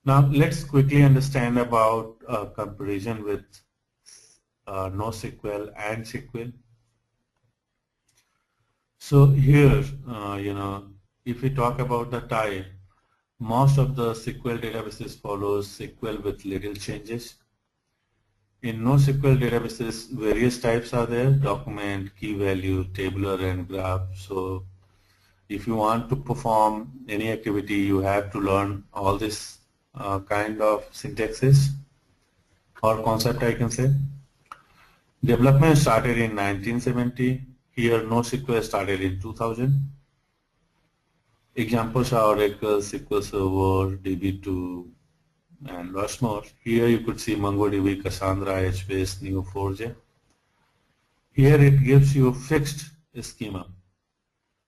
A: Now let's quickly understand about comparison with NoSQL and SQL. So here, if we talk about the type, most of the SQL databases follows SQL with little changes. In NoSQL databases, various types are there: document, key value, tabular, and graph. So if you want to perform any activity, you have to learn all this kind of syntaxes or concept, I can say. Development started in 1970. Here, NoSQL started in 2000. Examples are Oracle, SQL Server, DB2, and lots more. Here you could see MongoDB, Cassandra, HBase, Neo4j. Here it gives you fixed schema.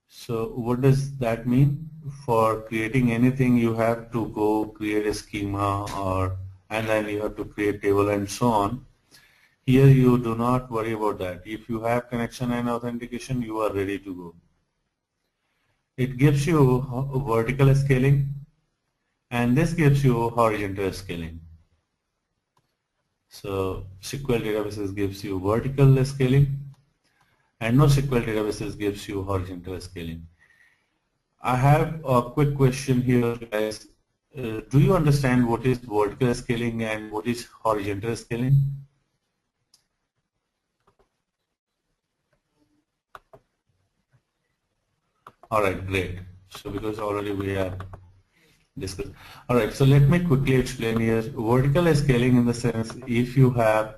A: So what does that mean? For creating anything, you have to go create a schema, and then you have to create table and so on. Here you do not worry about that. If you have connection and authentication, you are ready to go. It gives you vertical scaling, and this gives you horizontal scaling. So SQL databases gives you vertical scaling, and NoSQL databases gives you horizontal scaling. I have a quick question here, guys. Do you understand what is vertical scaling and what is horizontal scaling? All right, great. So because already we are discussed. All right, so let me quickly explain here. Vertical scaling in the sense, if you have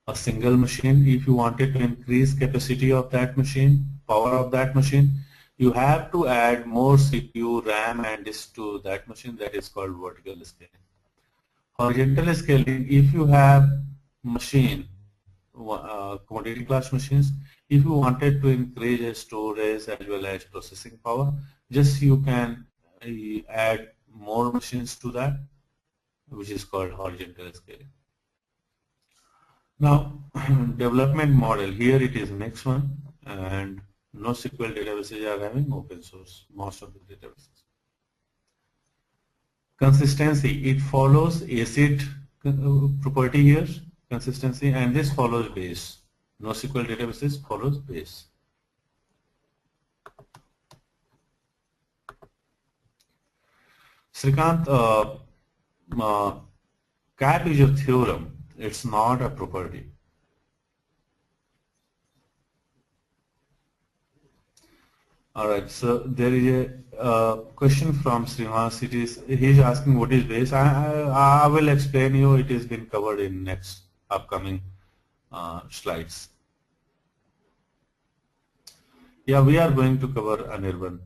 A: a single machine, if you wanted to increase capacity of that machine, power of that machine, you have to add more CPU, RAM, and disk to that machine. That is called vertical scaling. Horizontal scaling, if you have machine, commodity class machines, if you wanted to increase storage as well as processing power, just you can add more machines to that, which is called horizontal scaling. Now, development model, here it is next one, and NoSQL databases are having open source, most of the databases. Consistency, it follows ACID property here, consistency, and this follows base. NoSQL databases follows base. Srikant, CAP is a theorem. It's not a property. All right, so there is a question from Srinivas. He's asking what is base. I will explain you. It has been covered in next upcoming slides. Yeah, we are going to cover Anirban.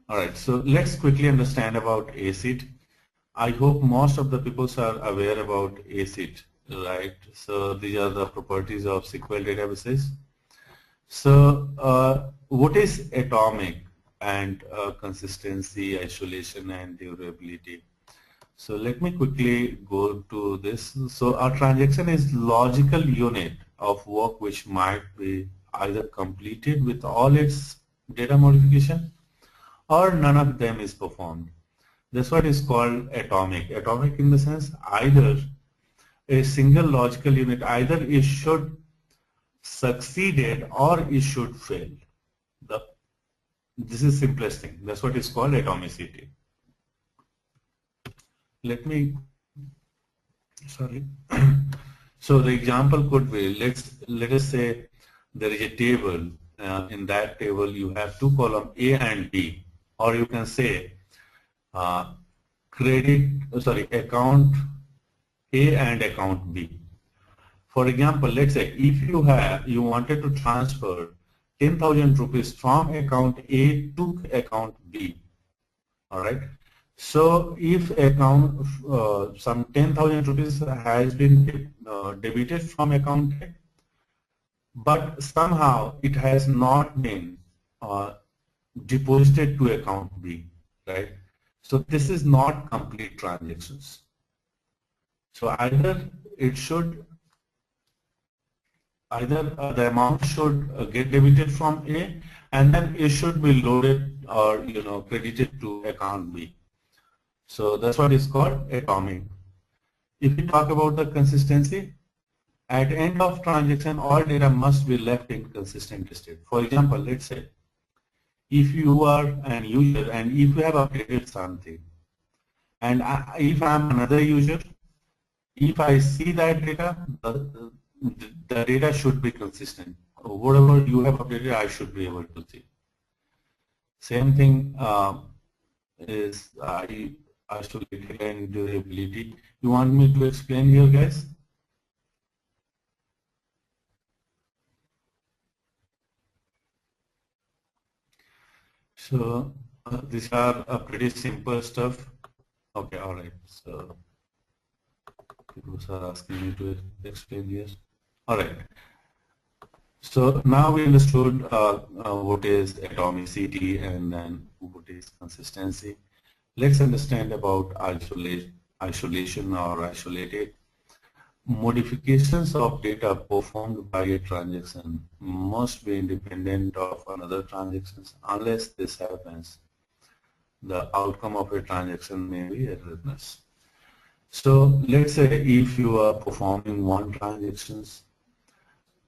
A: All right, so let's quickly understand about ACID. I hope most of the people are aware about ACID, right? So these are the properties of SQL databases. So what is atomic and consistency, isolation, and durability? So let me quickly go to this. So a transaction is logical unit of work which might be either completed with all its data modification or none of them is performed. That's what is called atomic. Atomic in the sense either a single logical unit, either it should succeeded or it should fail. This is simplest thing. That's what is called atomicity. Let me, sorry. So the example could be, let us say there is a table. In that table you have two columns A and B, or you can say account A and account B. For example, let's say if you wanted to transfer 10,000 rupees from account A to account B, all right. So if account some 10,000 rupees has been debited from account A, but somehow it has not been deposited to account B, right? So this is not complete transactions. So either the amount should get debited from A, and then it should be loaded or credited to account B. So that's what is called atomic. if we talk about the consistency, at end of transaction, all data must be left in consistent state. For example, let's say if you are an user and if you have updated something, and if I am another user, if I see that data, the data should be consistent. Whatever you have updated, I should be able to see. Same thing is isolated and durability. You want me to explain here, guys? So these are pretty simple stuff. Okay, all right. So people are asking me to explain this. All right. So now we understood what is atomicity and then what is consistency. Let's understand about isolation or isolated. Modifications of data performed by a transaction must be independent of another transactions. Unless this happens, the outcome of a transaction may be erroneous. So let's say if you are performing one transactions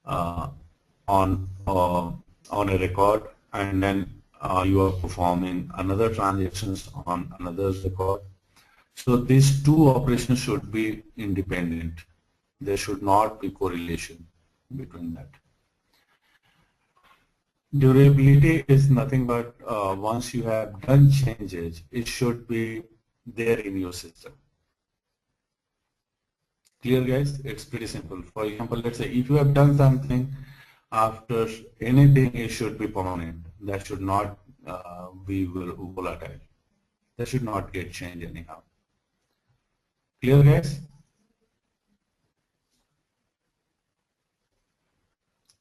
A: on a record, and then you are performing another transactions on another record. So these two operations should be independent. There should not be correlation between that. Durability is nothing but once you have done changes, it should be there in your system. Clear, guys? It's pretty simple. For example, let's say if you have done something, after anything, it should be permanent. That should not be volatile. That should not get changed anyhow. Clear, guys?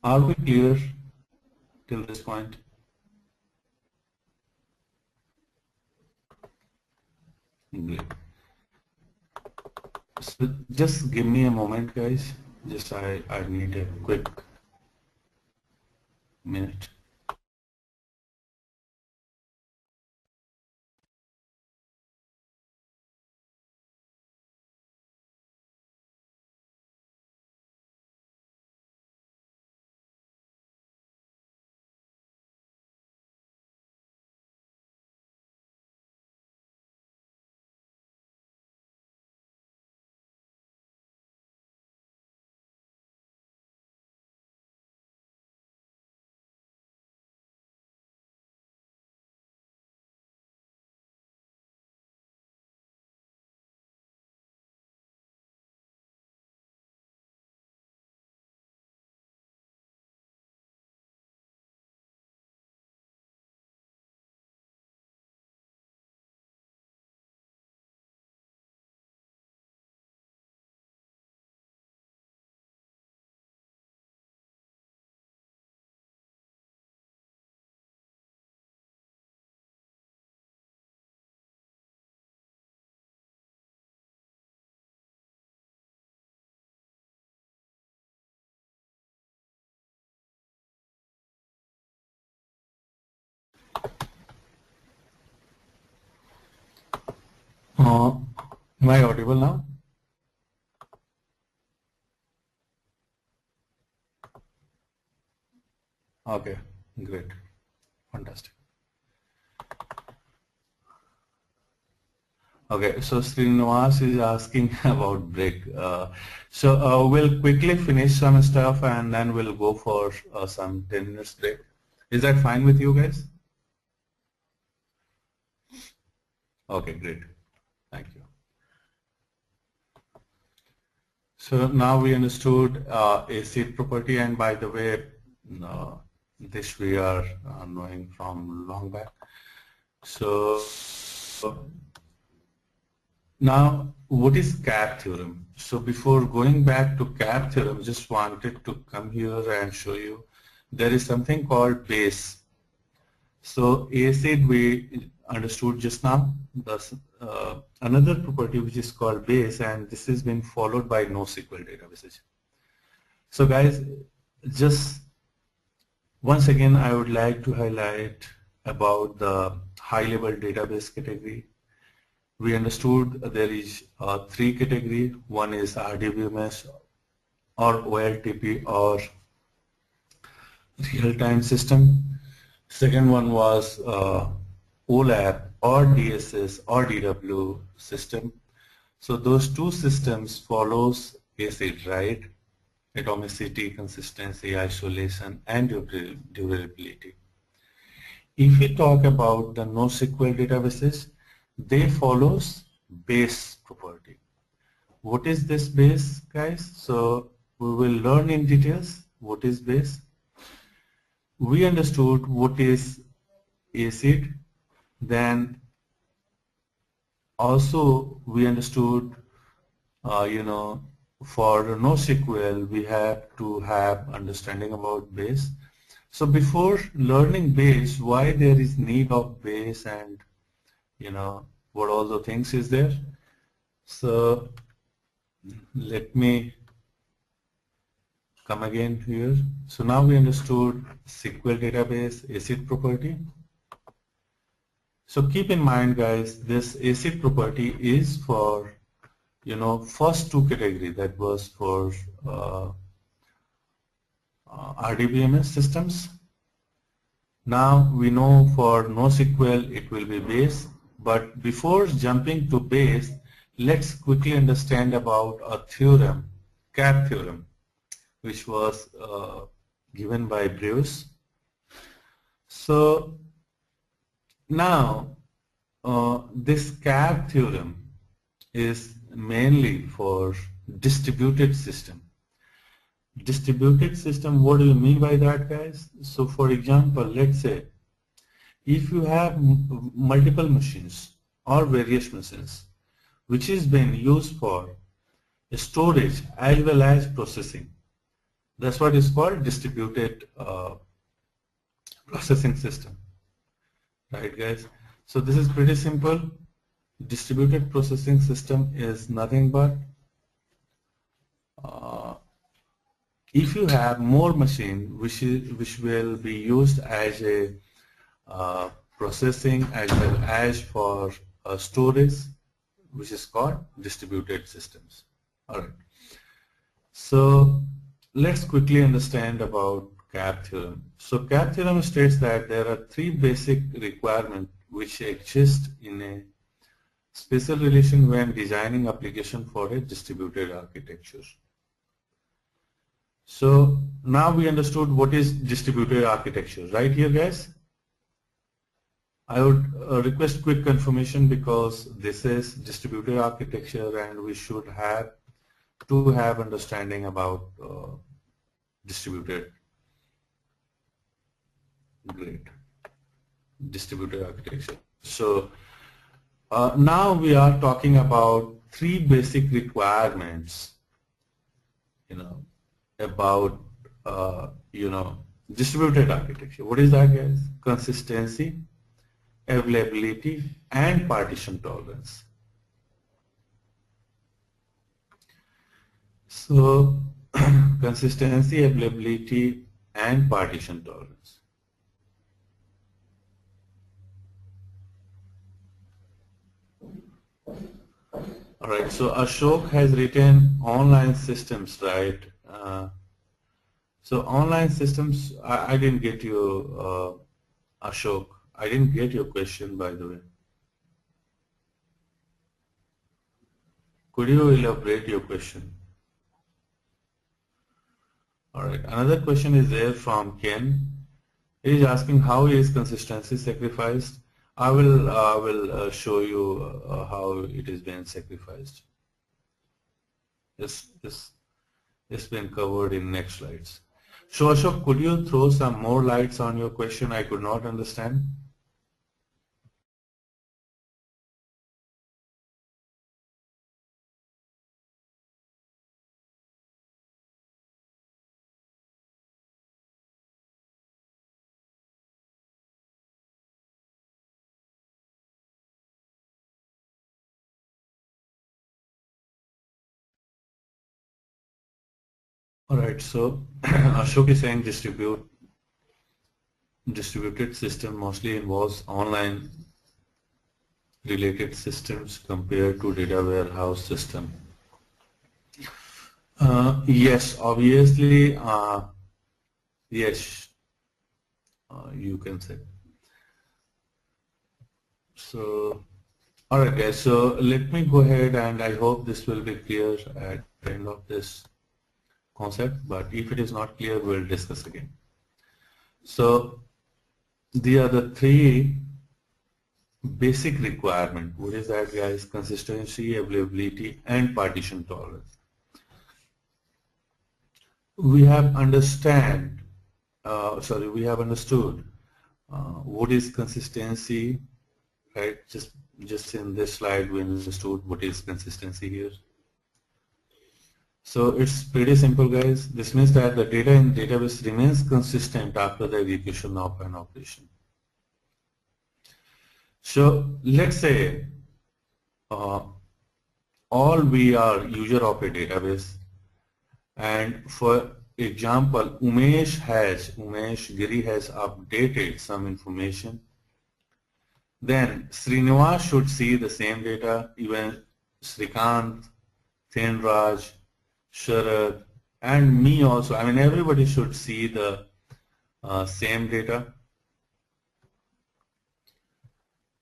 A: Are we clear till this point? Great. So just give me a moment, guys. Just I need a quick minute. Am I audible now? Okay, great, fantastic. Okay, so Srinivas is asking about break. So we'll quickly finish some stuff and then we'll go for some 10 minutes break. Is that fine with you guys? Okay, great. Thank you. So now we understood a seed property, and by the way, this we are knowing from long back. So now what is cap theorem? So before going back to cap theorem, just wanted to come here and show you there is something called base. So acid we understood just now. Another property which is called base, and this has been followed by NoSQL databases. So guys, just once again I would like to highlight about the high level database category, we understood there is three categories. One is RDBMS or OLTP or real-time system. Second one was OLAP or DSS or DW system. So those two systems follows ACID, right? Atomicity, consistency, isolation, and durability. If we talk about the NoSQL databases, they follows base property. What is this base, guys? So we will learn in details what is base. We understood what is ACID, then also we understood for NoSQL we have to have understanding about base. So before learning base, why there is need of base and what all the things is there. So let me come again here. So now we understood SQL database ACID property. So keep in mind, guys, this ACID property is for first two categories, that was for RDBMS systems. Now we know for NoSQL it will be base, but before jumping to base, let's quickly understand about a theorem, CAP theorem, which was given by Bruce. So now this CAP theorem is mainly for distributed system. Distributed system, what do you mean by that, guys? So for example, let's say if you have multiple machines or various machines which is being used for storage as well as processing, that's what is called distributed processing system, right, guys? So this is pretty simple. Distributed processing system is nothing but if you have more machine which will be used as a processing as well as for storage, which is called distributed systems. Alright, so let's quickly understand about CAP theorem. So CAP theorem states that there are three basic requirements which exist in a special relation when designing application for a distributed architecture. So now we understood what is distributed architecture, right here, guys? I would request quick confirmation because this is distributed architecture and we should have to have understanding about distributed. Great. Distributed architecture. So now we are talking about three basic requirements, about distributed architecture. What is that, guys? Consistency, availability, and partition tolerance. So consistency, availability, and partition tolerance. Alright, so Ashok has written online systems, right? So online systems, I didn't get you, Ashok. I didn't get your question, by the way. Could you elaborate your question? Alright, another question is there from Ken. He is asking how is consistency sacrificed. I will show you how it is being sacrificed. It's been covered in next slides. So Ashok, could you throw some more lights on your question? I could not understand. Alright, so Ashok is saying distributed system mostly involves online related systems compared to data warehouse system? Yes, obviously, yes, you can say. So, alright guys, so let me go ahead, and I hope this will be clear at the end of this concept, but if it is not clear, we'll discuss again. So, these are the three basic requirements. What is that, guys? Consistency, availability, and partition tolerance. We have understood what is consistency, right? Just in this slide we understood what is consistency here. So it's pretty simple, guys. This means that the data in database remains consistent after the execution of an operation. So let's say all we are user of a database, and for example, Umesh Giri has updated some information. Then Srinivas should see the same data, even Srikant, Thenraj, Sharad, and me also. I mean, everybody should see the same data.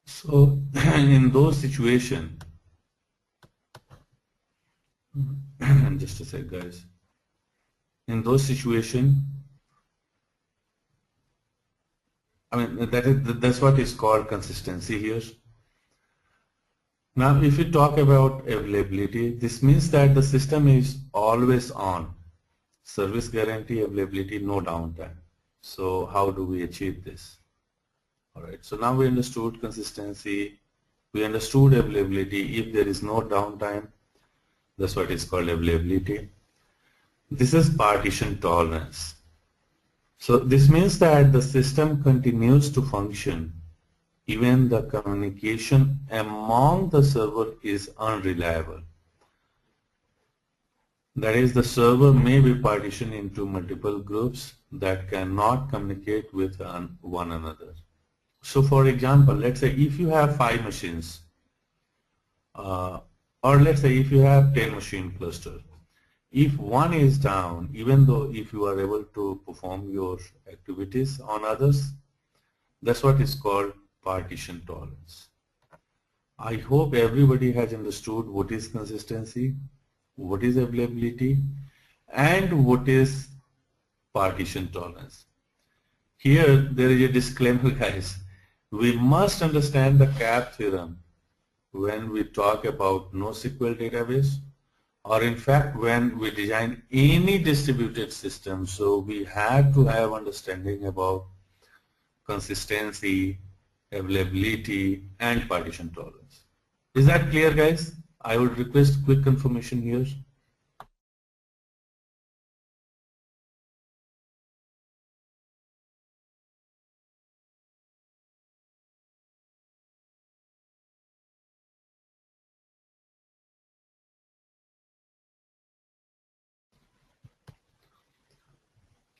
A: So in those situations, just a sec, guys. In those situations, I mean, that's what is called consistency here. Now, if you talk about availability, this means that the system is always on. Service guarantee, availability, no downtime. So how do we achieve this? All right, so now we understood consistency, we understood availability. If there is no downtime, that's what is called availability. This is partition tolerance. So this means that the system continues to function even the communication among the server is unreliable. That is, the server may be partitioned into multiple groups that cannot communicate with one another. So for example, let's say if you have 5 machines, or let's say if you have 10 machine cluster, if one is down, even though if you are able to perform your activities on others, that's what is called partition tolerance. I hope everybody has understood what is consistency, what is availability, and what is partition tolerance. Here there is a disclaimer, guys. We must understand the CAP theorem when we talk about NoSQL database, or in fact when we design any distributed system. So we have to have understanding about consistency, availability, and partition tolerance. Is that clear, guys? I would request quick confirmation here.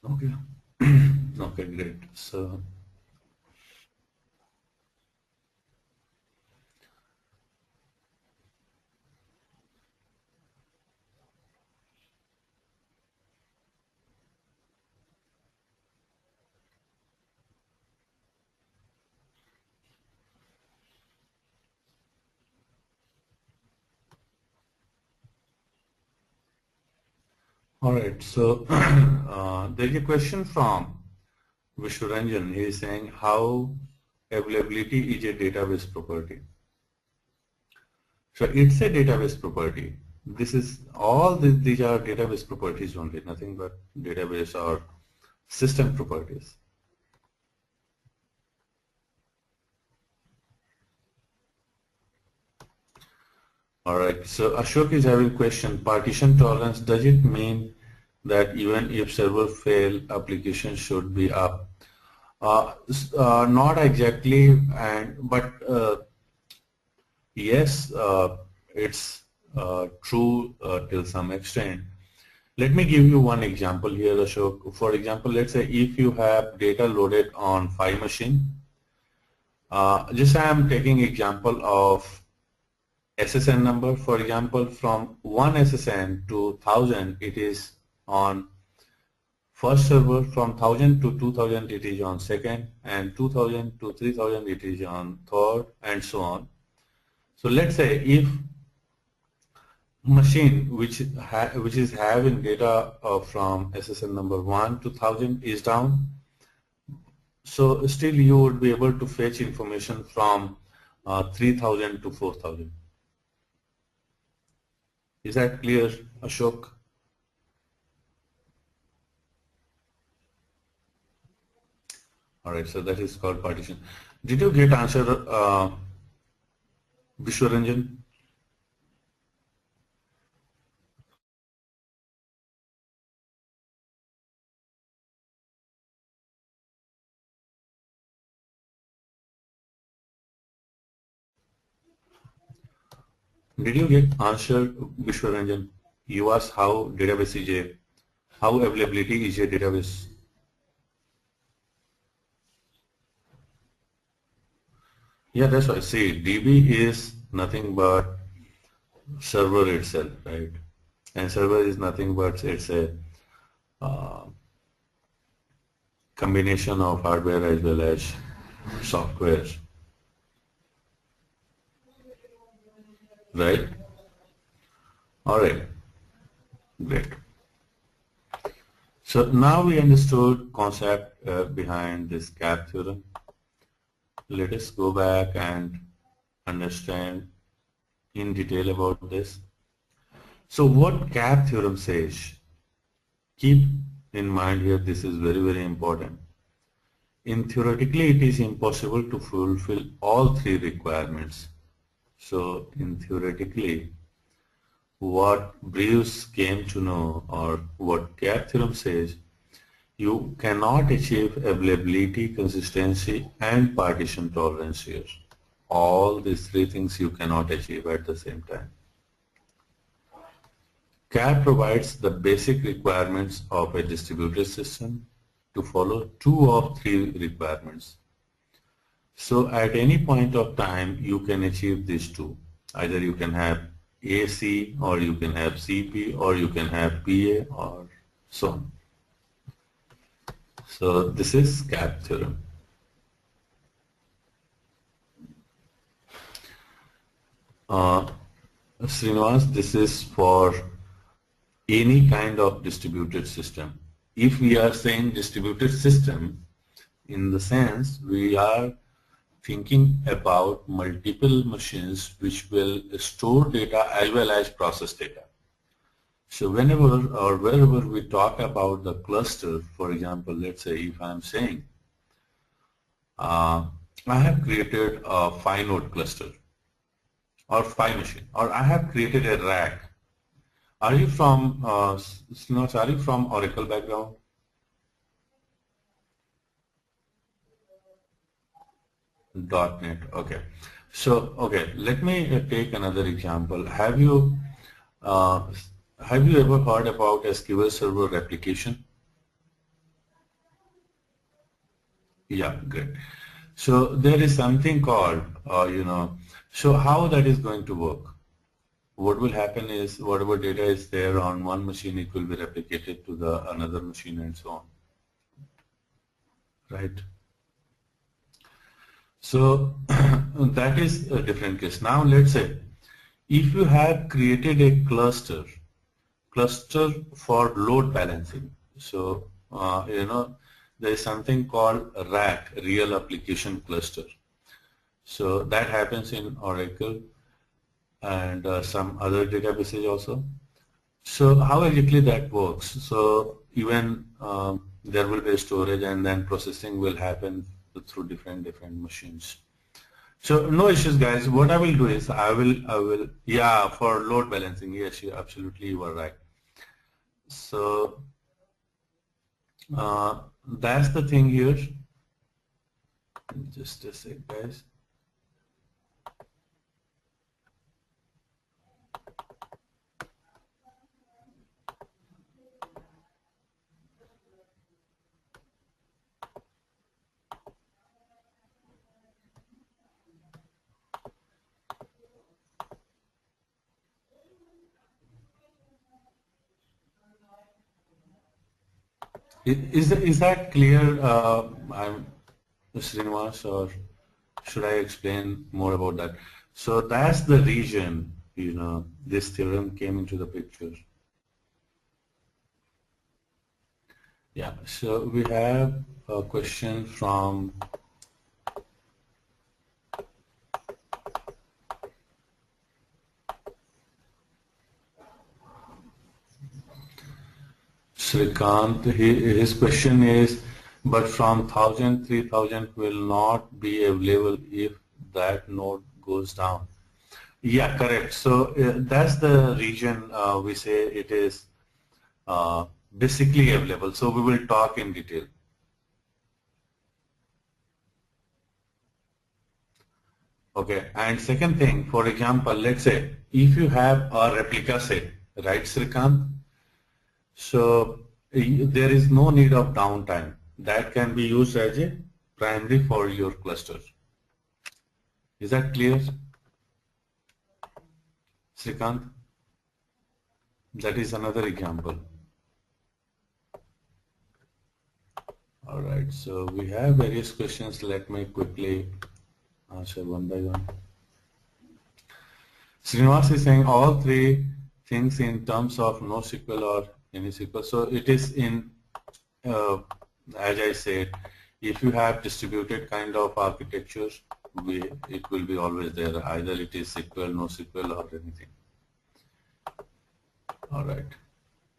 A: Okay. Okay, great. So all right, so there is a question from Vishwaranjan. He is saying how availability is a database property. So it's a database property. This is all these are database properties only, nothing but database or system properties. All right, so Ashok is having a question. Partition tolerance, does it mean that even if server fail, application should be up? Not exactly, but yes, it's true till some extent. Let me give you one example here, Ashok. For example, let's say if you have data loaded on 5 machine, Just I am taking example of SSN number. For example, from 1 SSN to 1000 it is on first server, from 1000 to 2000 it is on second, and 2000 to 3000 it is on third, and so on. So let's say if machine which is having data from SSN number 1 to 1000 is down, so still you would be able to fetch information from 3000 to 4000. Is that clear, Ashok? Alright, so that is called partition. Did you get answer, Vishwaranjan? Did you get answer, Vishwaranjan? You asked how database is a, how availability is a database. Yeah, that's why. See, DB is nothing but server itself, right? And server is nothing but it's a combination of hardware as well as software, right? All right, great. So now we understood concept behind this gap theorem. Let us go back and understand in detail about this. So what gap theorem says? Keep in mind here, this is very, very important. In theoretically, it is impossible to fulfill all three requirements. So in theoretically, what Bruce came to know, or what gap theorem says, you cannot achieve availability, consistency, and partition tolerance here. All these three things you cannot achieve at the same time. CAP provides the basic requirements of a distributed system to follow two of three requirements. So at any point of time, you can achieve these two. Either you can have AC, or you can have CP, or you can have PA, or so on. So this is CAP theorem. Srinivas, this is for any kind of distributed system. If we are saying distributed system, in the sense we are thinking about multiple machines which will store data as well as process data. So whenever or wherever we talk about the cluster, for example, let's say if I'm saying I have created a 5-node cluster or 5 machine, or I have created a rack. Are you from are you from Oracle background? .NET. Okay. So okay, let me take another example. Have you ever heard about SQL Server replication? Yeah, great. So there is something called so how that is going to work? What will happen is whatever data is there on one machine, it will be replicated to the another machine and so on, right? So that is a different case. Now let's say if you have created a cluster for load balancing, so there is something called RAC, Real Application Cluster. So that happens in Oracle and some other databases also. So how exactly that works? So even there will be storage, and then processing will happen through different machines. So no issues, guys. What I will do is I will yeah, for load balancing. Yes, you absolutely, you are right. So that's the thing here. Just a sec, guys. Is that clear, I'm Srinivas, or should I explain more about that? So that's the region, this theorem came into the picture. Yeah, so we have a question from Srikant. His question is, but from 1000, 3000 will not be available if that node goes down. Yeah, correct. So that's the region we say it is basically available. So we will talk in detail. Okay, and second thing, for example, let's say if you have a replica set, right, Srikant? So there is no need of downtime. That can be used as a primary for your cluster. Is that clear, Srikant? That is another example. All right, so we have various questions. Let me quickly answer one by one. Srinivas is saying all three things in terms of NoSQL or any SQL. So it is in, as I said, if you have distributed kind of architectures, it will be always there. Either it is SQL, NoSQL, or anything. All right.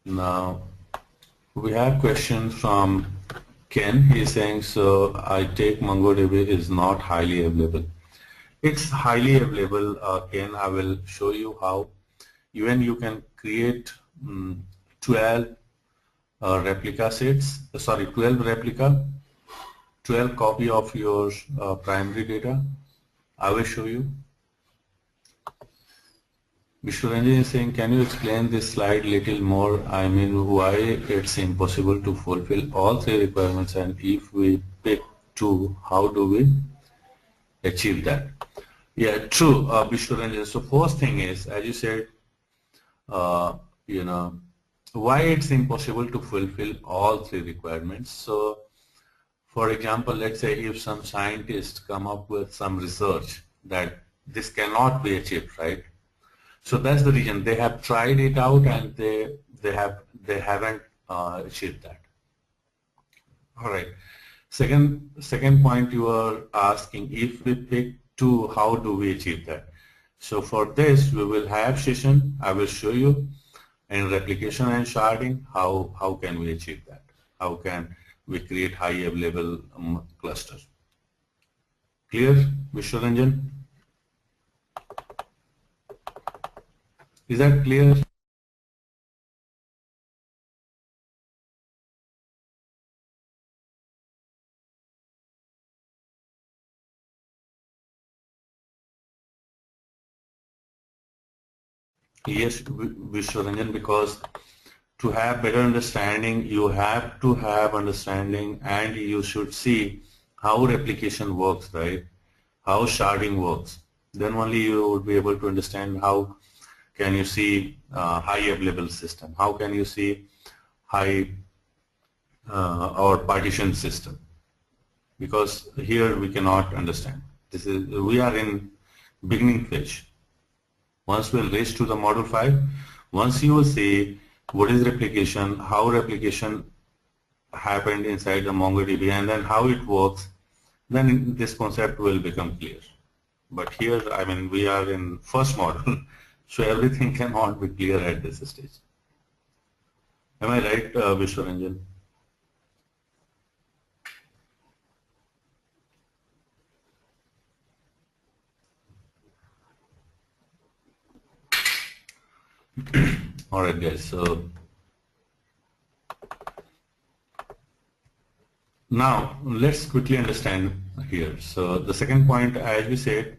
A: Now we have questions from Ken. He's saying, so I take MongoDB is not highly available. It's highly available, Ken. I will show you how. Even you can create 12 replica sets, 12 replica, 12 copy of your primary data. I will show you. Vishwaranjan is saying, can you explain this slide little more? I mean, why it's impossible to fulfill all three requirements, and if we pick two, how do we achieve that? Yeah, true, Vishwaranjan. So first thing is, as you said, why it's impossible to fulfill all three requirements. So, for example, let's say if some scientists come up with some research that this cannot be achieved, right? So that's the reason they have tried it out and they haven't achieved that. All right. Second point you are asking, if we pick two, how do we achieve that? So for this we will have session. I will show you in replication and sharding how can we achieve that? How can we create high available clusters? Clear, Vishwaranjan? Is that clear? Yes, Vishwaranjan, because to have better understanding, you have to have understanding and you should see how replication works, right? How sharding works. Then only you would be able to understand how can you see high available system? How can you see high or partition system? Because here we cannot understand. We are in beginning phase. Once we'll reach to the module 5, once you will see what is replication, how replication happened inside the MongoDB, and then how it works, then this concept will become clear. But here, I mean, we are in first module. So everything cannot be clear at this stage. Am I right, Vishwaranjan? All right, guys. So now let's quickly understand here. So the second point, as we said,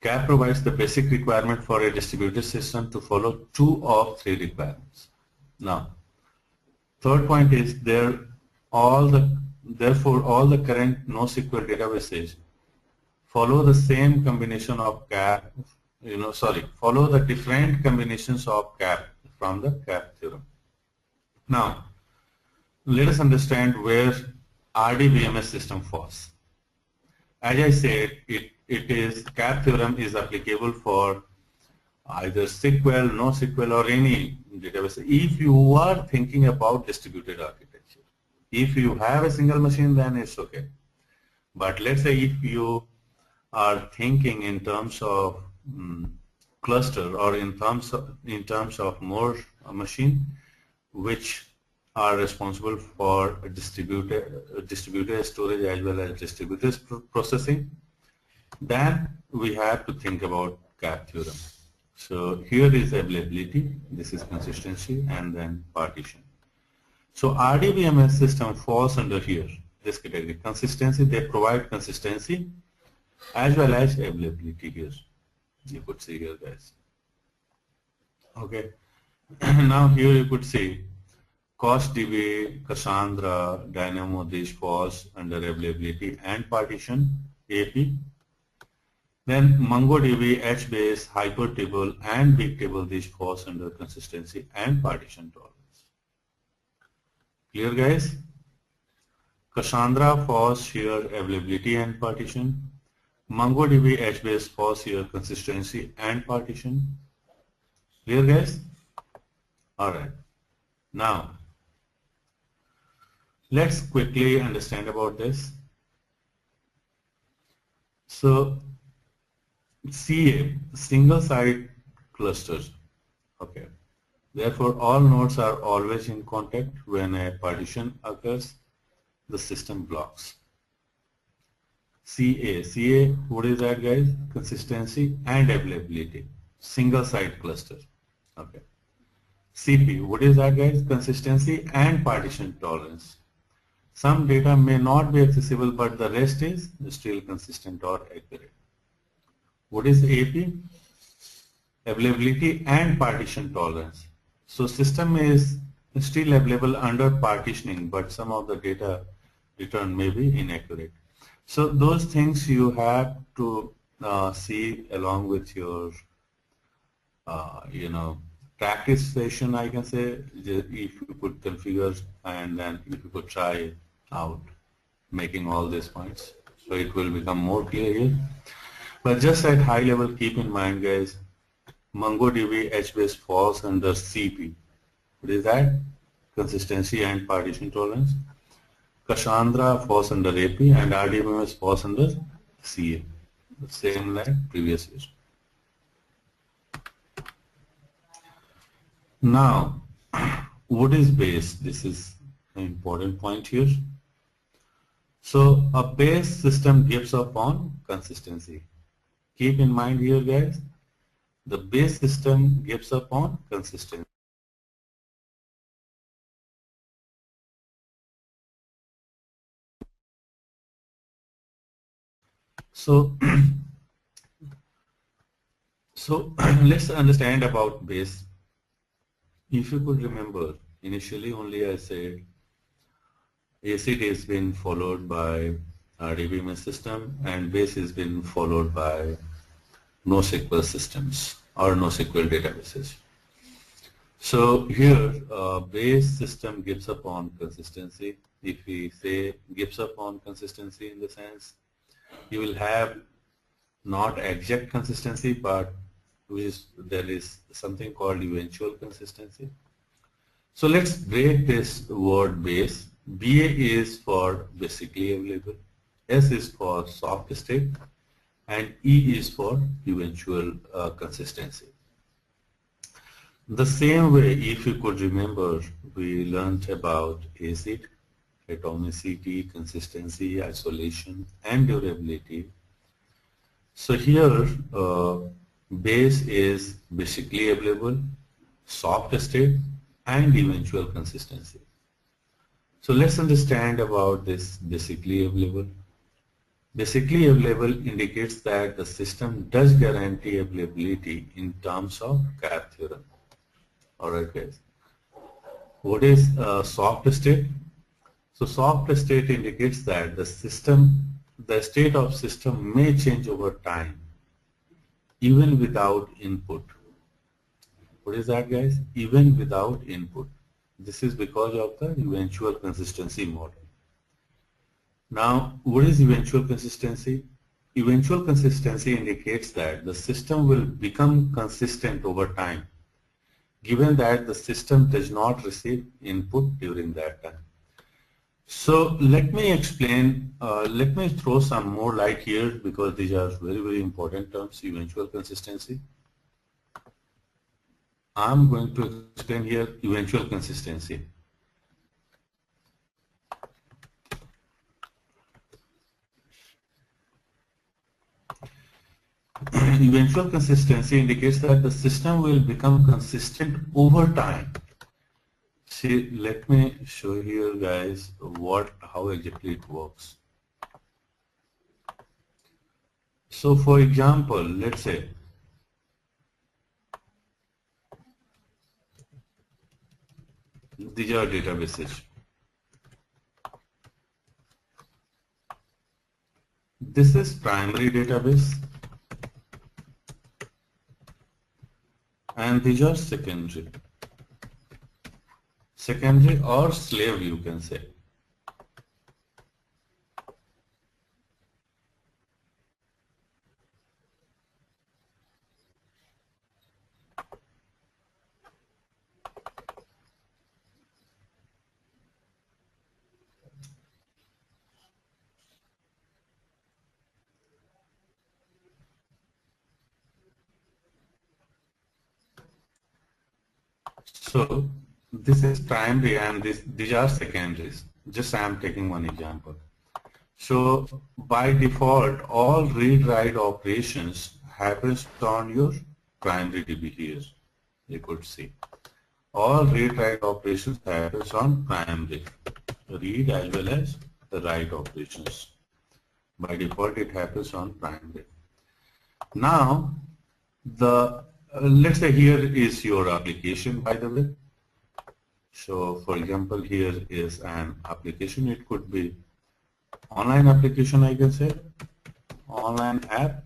A: CAP provides the basic requirement for a distributed system to follow two of three requirements. Now, third point is therefore all the current NoSQL databases follow the same combination of CAP, follow the different combinations of CAP from the CAP theorem. Now, let us understand where RDBMS system falls. As I said, CAP theorem is applicable for either SQL, NoSQL, or any database. If you are thinking about distributed architecture, if you have a single machine, then it's okay. But let's say if you are thinking in terms of cluster, or in terms of more machine which are responsible for distributed storage as well as distributed processing, then we have to think about CAP theorem. So here is availability, this is consistency, and then partition. So RDBMS system falls under here, this category. Consistency, they provide consistency as well as availability here. You could see here, guys. Okay. Now here you could see CostDB, Cassandra, Dynamo, these falls under availability and partition, AP. Then MongoDB, HBase, Hypertable, and Bigtable, these falls under consistency and partition tolerance. Clear, guys? Cassandra falls here availability and partition. MongoDB, HBase falls here consistency and partition. Clear, guys? Alright. Now, let's quickly understand about this. So, CA, single site clusters. Okay. Therefore, all nodes are always in contact. When a partition occurs, the system blocks. CA, what is that, guys? Consistency and availability. Single site cluster. Okay. CP, what is that, guys? Consistency and partition tolerance. Some data may not be accessible, but the rest is still consistent or accurate. What is AP? Availability and partition tolerance. So system is still available under partitioning, but some of the data returned may be inaccurate. So those things you have to see along with your, practice session, I can say, if you could configure and then if you could try out making all these points. So it will become more clear here. But just at high level, keep in mind, guys, MongoDB HBase falls under CP. What is that? Consistency and partition tolerance. Cassandra falls under AP and RDBMS falls under CA. The same like previous year. Now, what is base? This is an important point here. So a base system gives up on consistency. Keep in mind here, guys, the base system gives up on consistency. So, let's understand about base. If you could remember, initially only I said ACID has been followed by RDBMS system and base has been followed by NoSQL systems or NoSQL databases. So here base system gives up on consistency. If we say gives up on consistency, in the sense you will have not exact consistency, but there is something called eventual consistency. So let's break this word base. BA is for basically available, S is for soft state, and E is for eventual consistency. The same way, if you could remember, we learned about ACID, atomicity, consistency, isolation, and durability. So here, base is basically available, soft state, and eventual consistency. So let's understand about this basically available. Basically available indicates that the system does guarantee availability in terms of CAP theorem. Alright, guys. What is soft state? So soft state indicates that the state of system may change over time, even without input. What is that, guys? Even without input. This is because of the eventual consistency model. Now, what is eventual consistency? Eventual consistency indicates that the system will become consistent over time, given that the system does not receive input during that time. So let me explain, let me throw some more light here because these are very, very important terms, eventual consistency. I'm going to explain here eventual consistency. Eventual consistency indicates that the system will become consistent over time. See, let me show you guys how exactly it works. So for example, let's say these are databases. This is primary database and these are secondary. Secondary or slave, you can say. So this is primary and these are secondaries. Just I am taking one example. So by default, all read-write operations happens on your primary DB here. You could see all read-write operations happens on primary, read as well as the write operations. By default, it happens on primary. Now, let's say here is your application, by the way. So for example, here is an application. It could be online application, I can say, online app,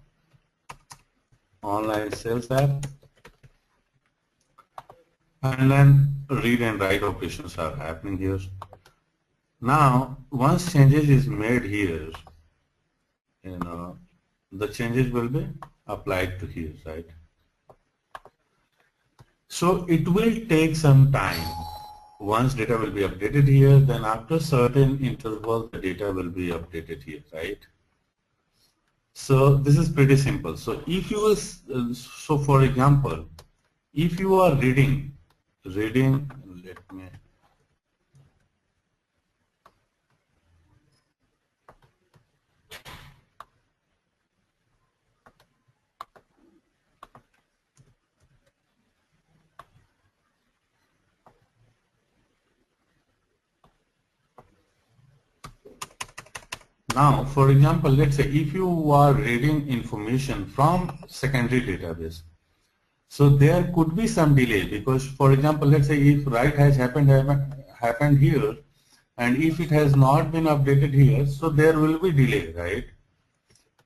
A: online sales app, and then read and write operations are happening here. Now, once changes is made here, the changes will be applied to here, right? So it will take some time. Once data will be updated here, then after certain interval, the data will be updated here, right? So this is pretty simple. So if you so for example, if you are reading, let me. Now, for example, let's say if you are reading information from secondary database, so there could be some delay because, for example, let's say if write has happened here, and if it has not been updated here, so there will be delay, right?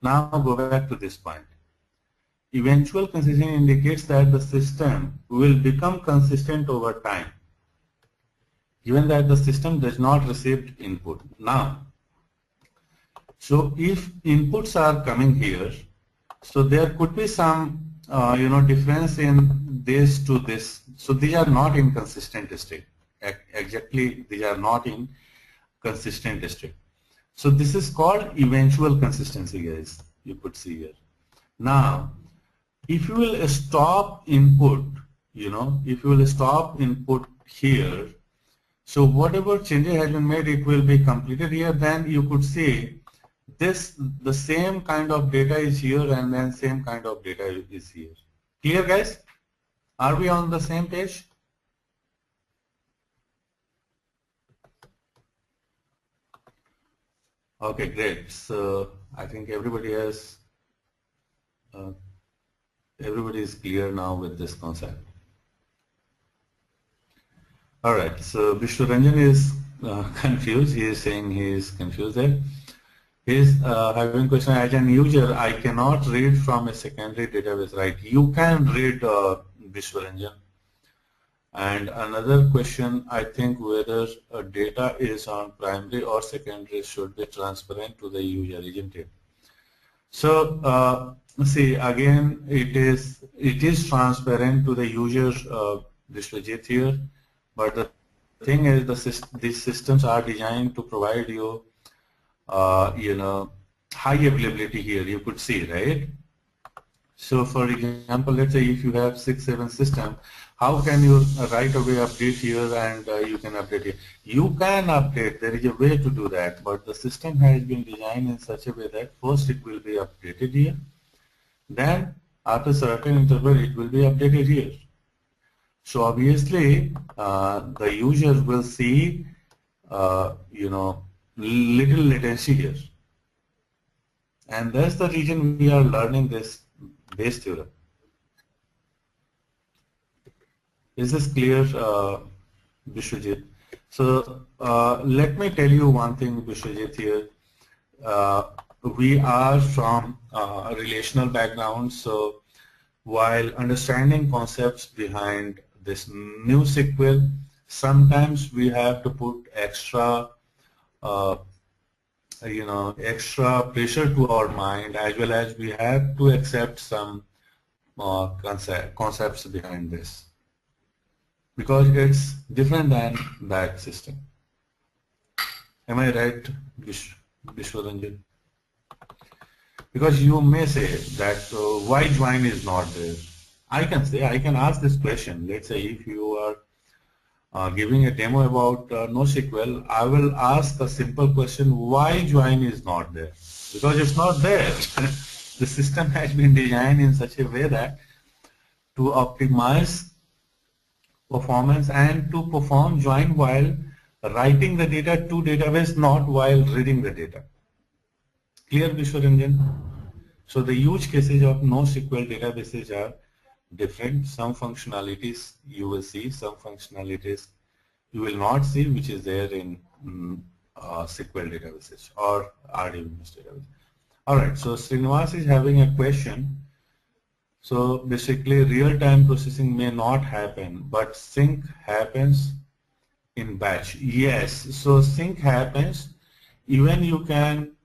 A: Now go back to this point. Eventual consistency indicates that the system will become consistent over time, given that the system does not receive input. Now, so if inputs are coming here, so there could be some difference in this to this. So these are not in consistent state. Exactly, these are not in consistent state. So this is called eventual consistency, guys. You could see here. Now, if you will stop input, if you will stop input here, so whatever changes has been made, it will be completed here. Then you could see the same kind of data is here and then same kind of data is here. Clear, guys? Are we on the same page? Okay, great. So I think everybody is clear now with this concept. All right. So Vishwaranjan is confused. He is saying he is confused there. He is having a question. As an user, I cannot read from a secondary database, right? You can read Vishwaranjan. And another question, I think, whether data is on primary or secondary should be transparent to the user, isn't it? So see, again, it is transparent to the user, Vishwajit here, but the thing is, these systems are designed to provide you, high availability here. You could see, right? So, for example, let's say if you have 6-7 systems, how can you right away update here and you can update here? You can update. There is a way to do that, but the system has been designed in such a way that first it will be updated here, then after a certain interval it will be updated here. So obviously, the user will see, little latency here, and that's the reason we are learning this base theorem. Is this clear, Vishwajit? So let me tell you one thing, Vishwajit here. We are from relational background, so while understanding concepts behind this NoSQL, sometimes we have to put extra, extra pressure to our mind, as well as we have to accept some concepts behind this, because it's different than that system. Am I right, Vishwaranjan? Because you may say that why join is not there. I can ask this question. Let's say if you are giving a demo about NoSQL, I will ask a simple question: why join is not there? Because it's not there. The system has been designed in such a way that to optimize performance and to perform join while writing the data to database, not while reading the data. Clear, Vishwaranjan? So the use cases of NoSQL databases are different. Some functionalities you will see, some functionalities you will not see, which is there in SQL databases or RDBMS database. All right, so Srinivas is having a question. So basically, real-time processing may not happen, but sync happens in batch. Yes, so sync happens. Even you can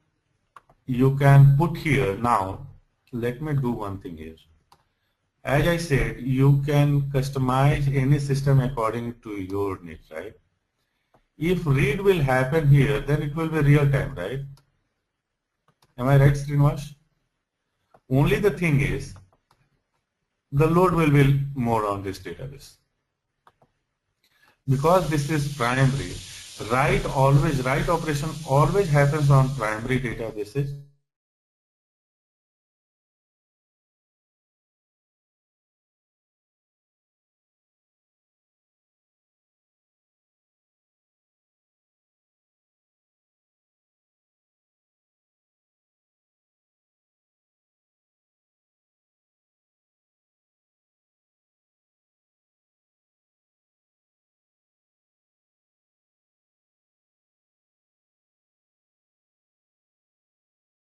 A: put here. Now, let me do one thing here. As I said, you can customize any system according to your needs, right? If read will happen here, then it will be real-time, right? Am I right, Srinivas? Only the thing is, the load will be more on this database. Because this is primary, write operation always happens on primary databases.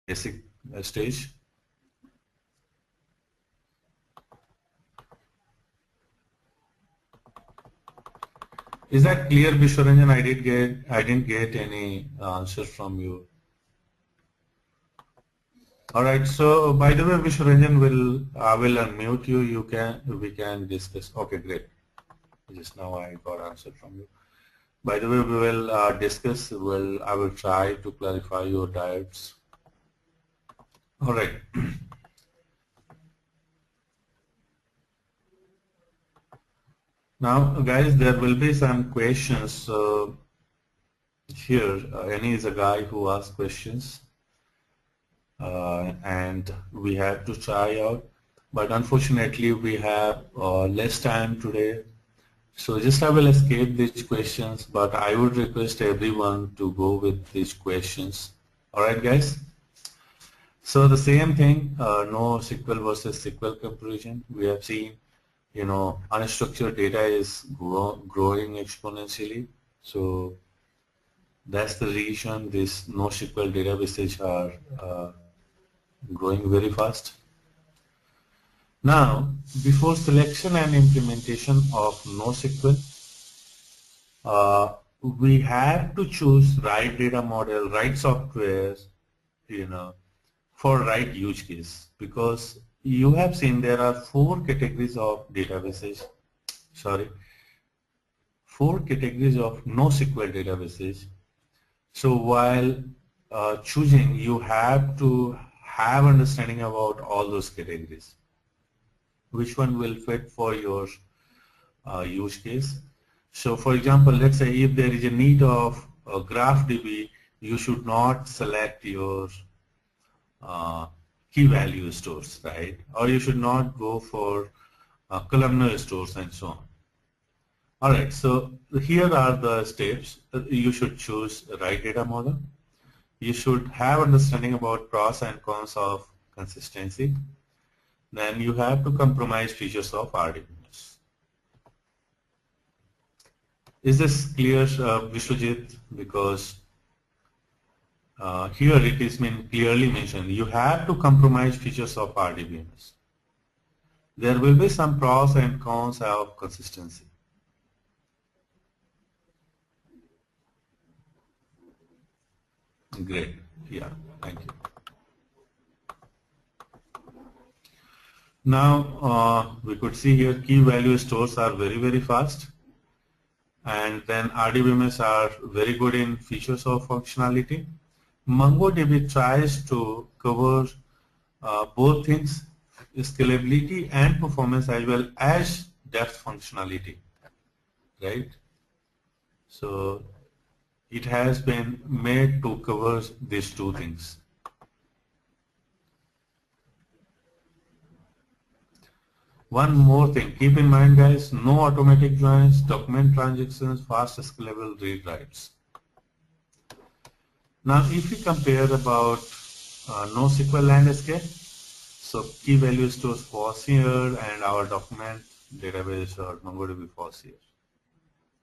A: Basic stage. Is that clear, Vishwaranjan? I didn't get any answer from you. All right. So by the way, Vishwaranjan, I will unmute you. We can discuss. Okay, great. Just now I got answer from you. By the way, we will discuss. I will try to clarify your doubts. All right. Now, guys, there will be some questions here. Any is a guy who asks questions, and we have to try out. But unfortunately, we have less time today. So just I will escape these questions, but I would request everyone to go with these questions. All right, guys? So the same thing, NoSQL versus SQL comparison. We have seen, unstructured data is growing exponentially. So that's the reason these NoSQL databases are growing very fast. Now, before selection and implementation of NoSQL, we have to choose right data model, right software, for right use case, because you have seen there are four categories of databases, four categories of NoSQL databases. So while choosing, you have to have understanding about all those categories. Which one will fit for your use case? So for example, let's say if there is a need of GraphDB, you should not select your key value stores, right? Or you should not go for columnar stores and so on. Alright, so here are the steps. You should choose the right data model. You should have understanding about pros and cons of consistency. Then you have to compromise features of RDBMS. Is this clear, Vishwajit? Because here it is clearly mentioned, you have to compromise features of RDBMS. There will be some pros and cons of consistency. Great. Yeah, thank you. Now we could see here key value stores are very fast, and then RDBMS are very good in features of functionality. MongoDB tries to cover both things, scalability and performance, as well as depth functionality, right? So it has been made to cover these two things. One more thing, keep in mind guys, no automatic joins, document transactions, fast scalable read writes. Now if we compare about NoSQL landscape, so key value stores falls here and our document database or MongoDB falls here.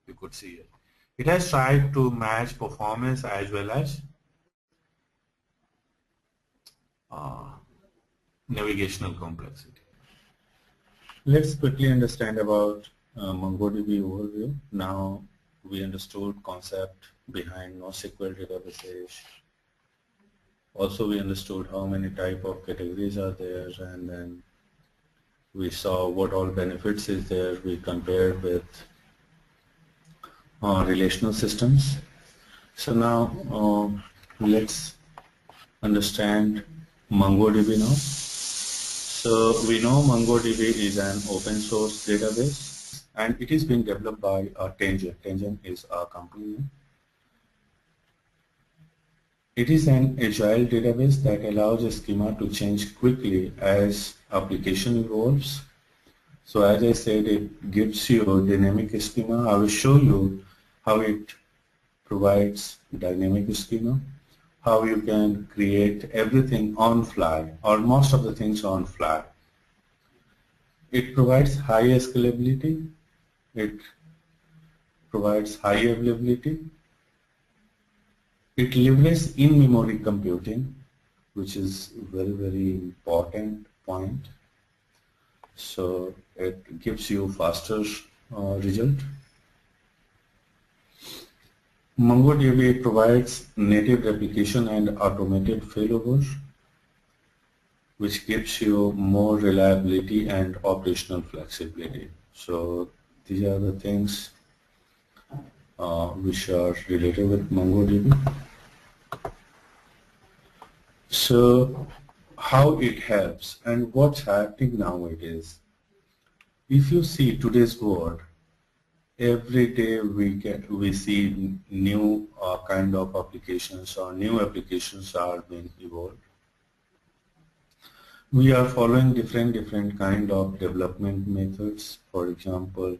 A: You could see here. It has tried to match performance as well as navigational complexity. Let's quickly understand about MongoDB Overview. Now we understood concept behind NoSQL databases. Also we understood how many type of categories are there, and then we saw what all benefits is there. We compared with relational systems. So now let's understand MongoDB now. So we know MongoDB is an open source database, and it is being developed by Desighn. Desighn is our company. It is an agile database that allows a schema to change quickly as application evolves. So as I said, it gives you a dynamic schema. I will show you how it provides dynamic schema, how you can create everything on fly or most of the things on fly. It provides high scalability, it provides high availability, it leverages in-memory computing, which is very important point. So it gives you faster result. MongoDB provides native replication and automated failover, which gives you more reliability and operational flexibility. So these are the things which are related with MongoDB. So how it helps and what's happening nowadays. If you see today's world, every day we see new kind of applications, or new applications are being evolved. We are following different kind of development methods. For example,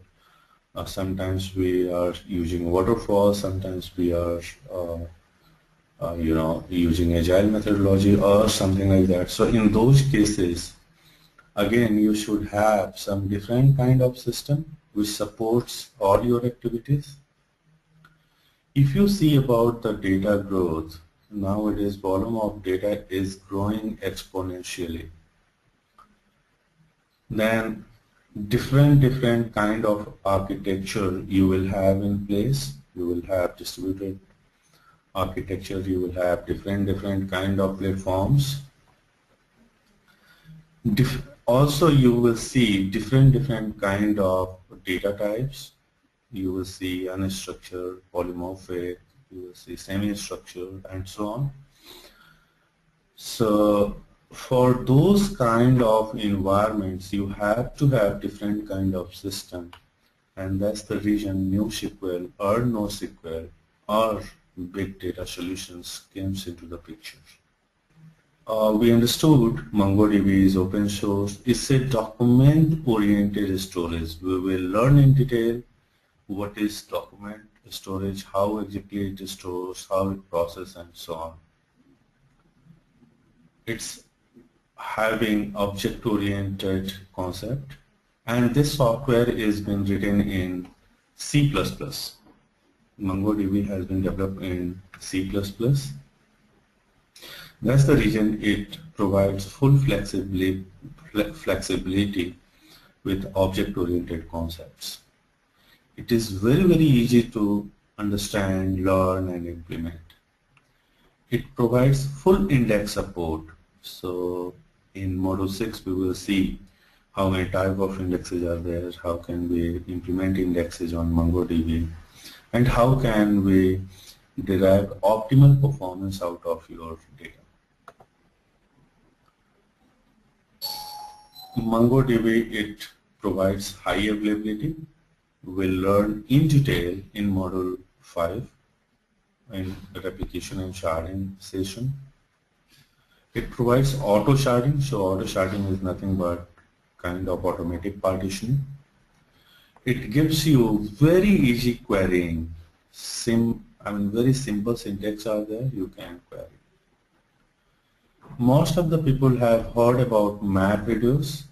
A: sometimes we are using waterfall, sometimes we are using agile methodology or something like that. So in those cases, again, you should have some different kind of system which supports all your activities. If you see about the data growth, nowadays volume of data is growing exponentially. Then different kind of architecture you will have in place. You will have distributed architecture, you will have different kind of platforms. Also you will see different kind of data types. You will see unstructured, polymorphic, you will see semi-structured, and so on. So for those kind of environments, you have to have different kind of system, and that's the reason NoSQL or NoSQL or big data solutions comes into the picture. We understood MongoDB is open source. It's a document-oriented storage. We will learn in detail what is document storage, how exactly it stores, how it processes, and so on. It's having object-oriented concept, and this software is been written in C++. MongoDB has been developed in C++. That's the reason it provides full flexibility with object-oriented concepts. It is very easy to understand, learn, and implement. It provides full index support. So in Module 6 we will see how many type of indexes are there, how can we implement indexes on MongoDB, and how can we derive optimal performance out of your data. MongoDB, it provides high availability. We'll learn in detail in Module 5 in replication and sharding session. It provides auto sharding. So auto sharding is nothing but kind of automatic partitioning. It gives you very easy querying. Very simple syntax are there, you can query. Most of the people have heard about MapReduce,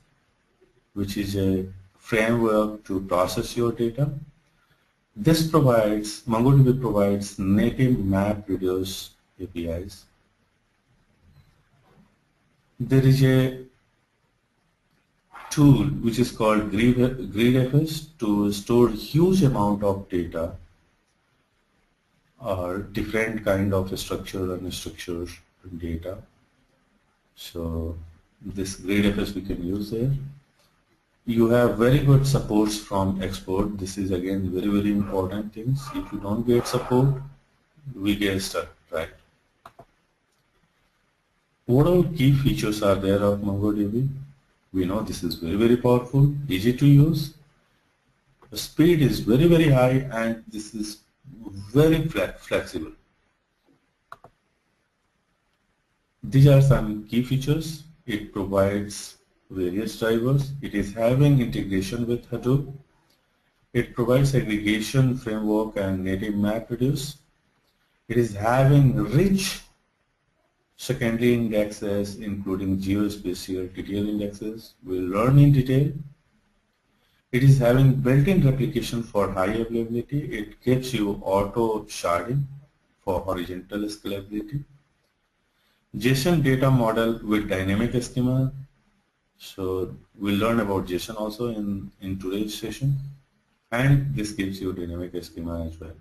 A: which is a framework to process your data. MongoDB provides native MapReduce APIs. There is a tool which is called GridFS to store huge amount of data or different kind of structured and unstructured data. So this GridFS we can use there. You have very good supports from export. This is again very important things. If you don't get support, we get stuck, right? What all key features are there of MongoDB? We know this is very powerful, easy to use. The speed is very high, and this is very flexible. These are some key features. It provides various drivers. It is having integration with Hadoop. It provides aggregation framework and native MapReduce. It is having rich secondary indexes including geospatial TTL indexes. We'll learn in detail. It is having built-in replication for high availability. It gives you auto sharding for horizontal scalability. JSON data model with dynamic schema. So we'll learn about JSON also in today's session. And this gives you dynamic schema as well.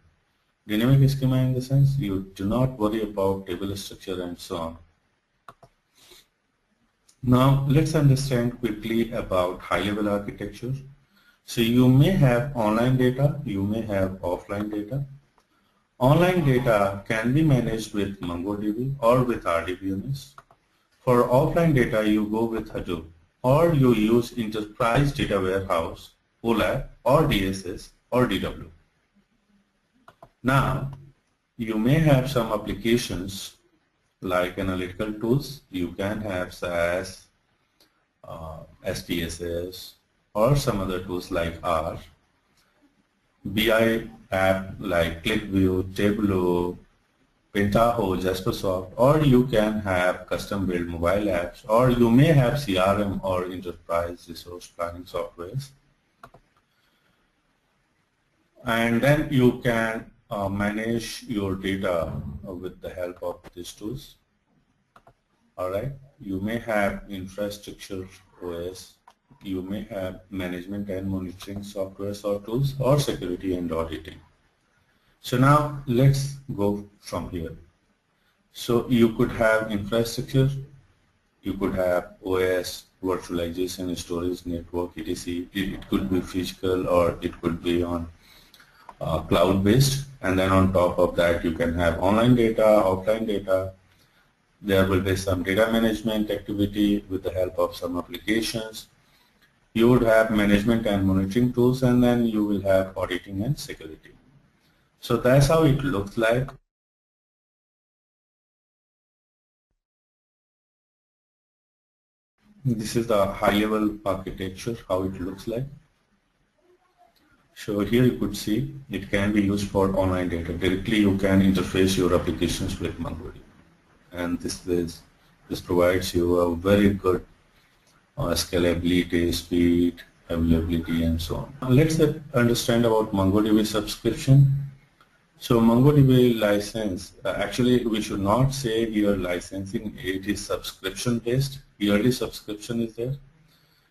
A: Dynamic schema in the sense you do not worry about table structure and so on. Now let's understand quickly about high-level architecture. So you may have online data, you may have offline data. Online data can be managed with MongoDB or with RDBMS. For offline data, you go with Hadoop, or you use Enterprise Data Warehouse, OLAP, or DSS, or DW. Now, you may have some applications like analytical tools. You can have SAS, SPSS, or some other tools like R. BI app like ClickView, Tableau, Pentaho, Jaspersoft, or you can have custom built mobile apps, or you may have CRM or enterprise resource planning softwares. And then you can manage your data with the help of these tools. Alright, you may have infrastructure OS, you may have management and monitoring software or tools, or security and auditing. So now let's go from here. So you could have infrastructure, you could have OS, virtualization, storage, network, etc. It could be physical or it could be on cloud-based, and then on top of that you can have online data, offline data. There will be some data management activity with the help of some applications. You would have management and monitoring tools, and then you will have auditing and security. So that's how it looks like. This is the high-level architecture, how it looks like. So here you could see it can be used for online data. Directly you can interface your applications with MongoDB, and this provides you a very good scalability, speed, availability, and so on. Let's understand about MongoDB subscription. So MongoDB license, actually we should not say here licensing, it is subscription based. Yearly subscription is there.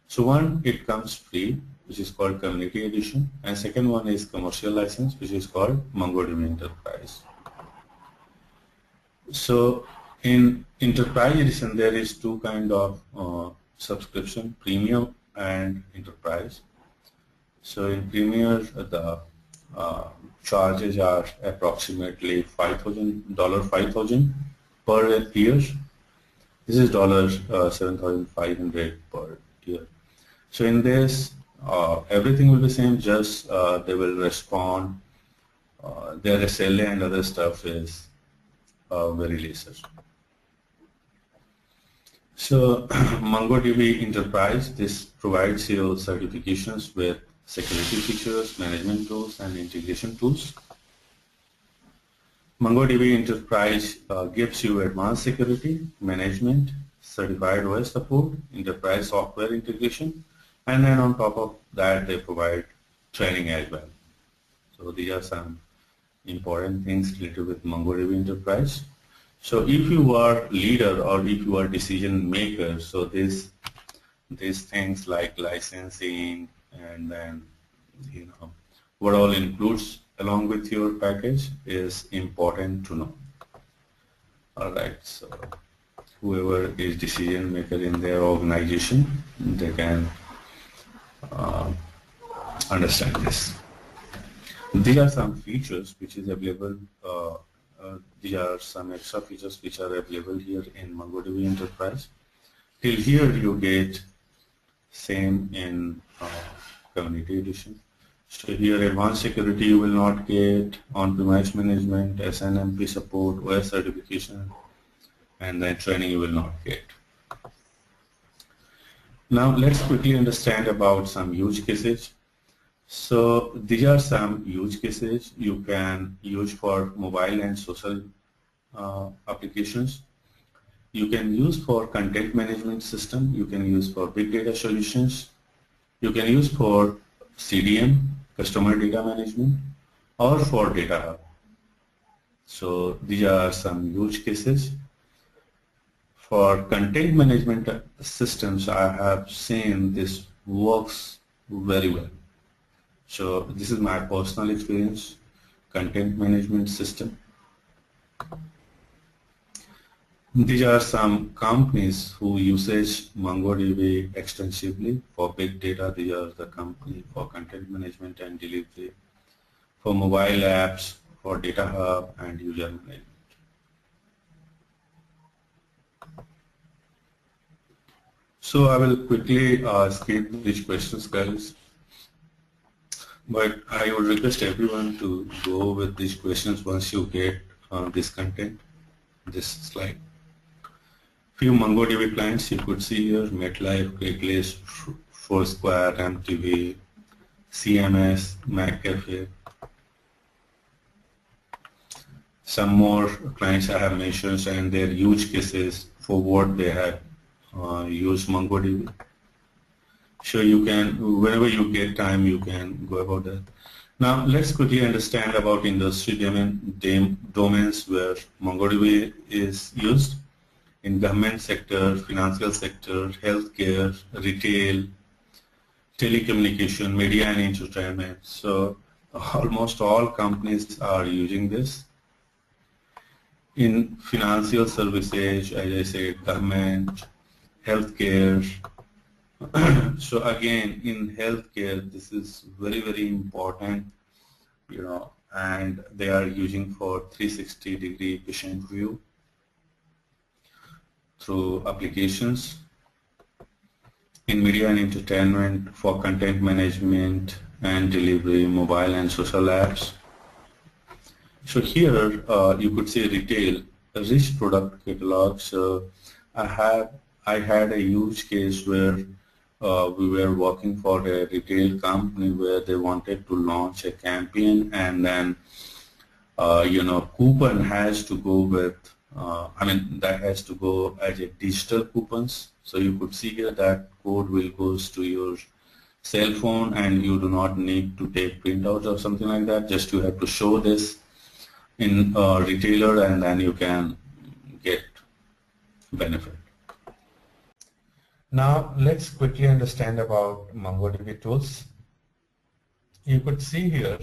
A: So one, it comes free, which is called Community Edition, and second one is commercial license, which is called MongoDB Enterprise. So in Enterprise Edition there is two kind of subscription, Premium and Enterprise. So in Premium the charges are approximately $5,000 per year. This is $7,500 per year. So in this, everything will be same. Just they will respond. Their SLA and other stuff is very lesser. So MongoDB Enterprise, this provides you certifications with security features, management tools, and integration tools. MongoDB Enterprise gives you advanced security, management, certified OS support, enterprise software integration, and then on top of that they provide training as well. So these are some important things related with MongoDB Enterprise. So if you are leader or if you are decision maker, so these things like licensing and then what all includes along with your package is important to know. Alright, so whoever is decision maker in their organization, they can understand this. These are some features which is available. These are some extra features which are available here in MongoDB Enterprise. Till here you get same in Community Edition. So here advanced security you will not get, on-premise management, SNMP support, OS certification, and then training you will not get. Now let's quickly understand about some use cases. So these are some use cases you can use for mobile and social applications. You can use for content management system, you can use for big data solutions, you can use for CDM, customer data management, or for data hub. So these are some use cases. For content management systems, I have seen this works very well. So this is my personal experience, content management system. These are some companies who uses MongoDB extensively for big data. These are the company for content management and delivery, for mobile apps, for data hub and user management. So I will quickly skip these questions, guys. But I would request everyone to go with these questions once you get this content, this slide. Few MongoDB clients you could see here: MetLife, Craigslist, Foursquare, MTV, CMS, McAfee. Some more clients I have mentioned and their use cases for what they have used MongoDB. So you can, whenever you get time, you can go about that. Now let's quickly understand about industry domains where MongoDB is used. In government sector, financial sector, healthcare, retail, telecommunication, media and entertainment. So almost all companies are using this. In financial services, as I said, government, healthcare. So again, in healthcare, this is very, very important, and they are using for 360-degree patient view through applications. In media and entertainment, for content management and delivery, mobile and social apps. So here you could see retail, a rich product catalog. So I had a huge case where we were working for a retail company where they wanted to launch a campaign, and then coupon has to go with that has to go as a digital coupons. So you could see here that code will goes to your cell phone, and you do not need to take printouts or something like that. Just you have to show this in retailer, and then you can get benefit. Now let's quickly understand about MongoDB tools. You could see here,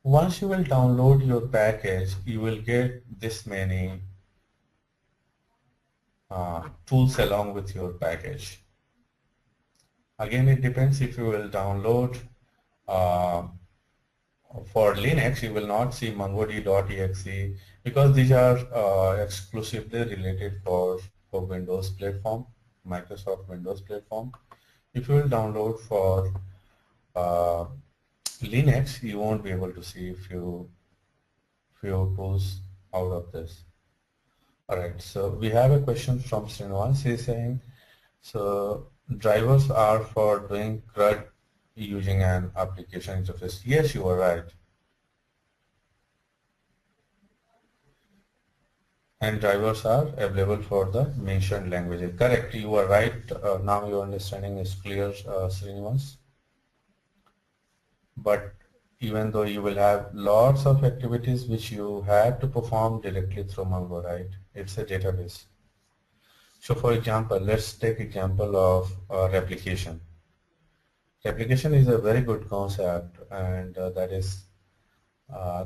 A: once you will download your package, you will get this many tools along with your package. Again, it depends if you will download for Linux, you will not see MongoDB.exe because these are exclusively related for Windows platform, Microsoft Windows platform. If you will download for Linux, you won't be able to see few tools out of this. Alright, so we have a question from Srinivas. He is saying, so drivers are for doing CRUD using an application interface. Yes, you are right. And drivers are available for the mentioned languages. Correct, you are right. Now your understanding is clear, Srinivas. But even though you will have lots of activities which you have to perform directly through Mongo, right? It's a database. So for example, let's take example of replication. Replication is a very good concept, and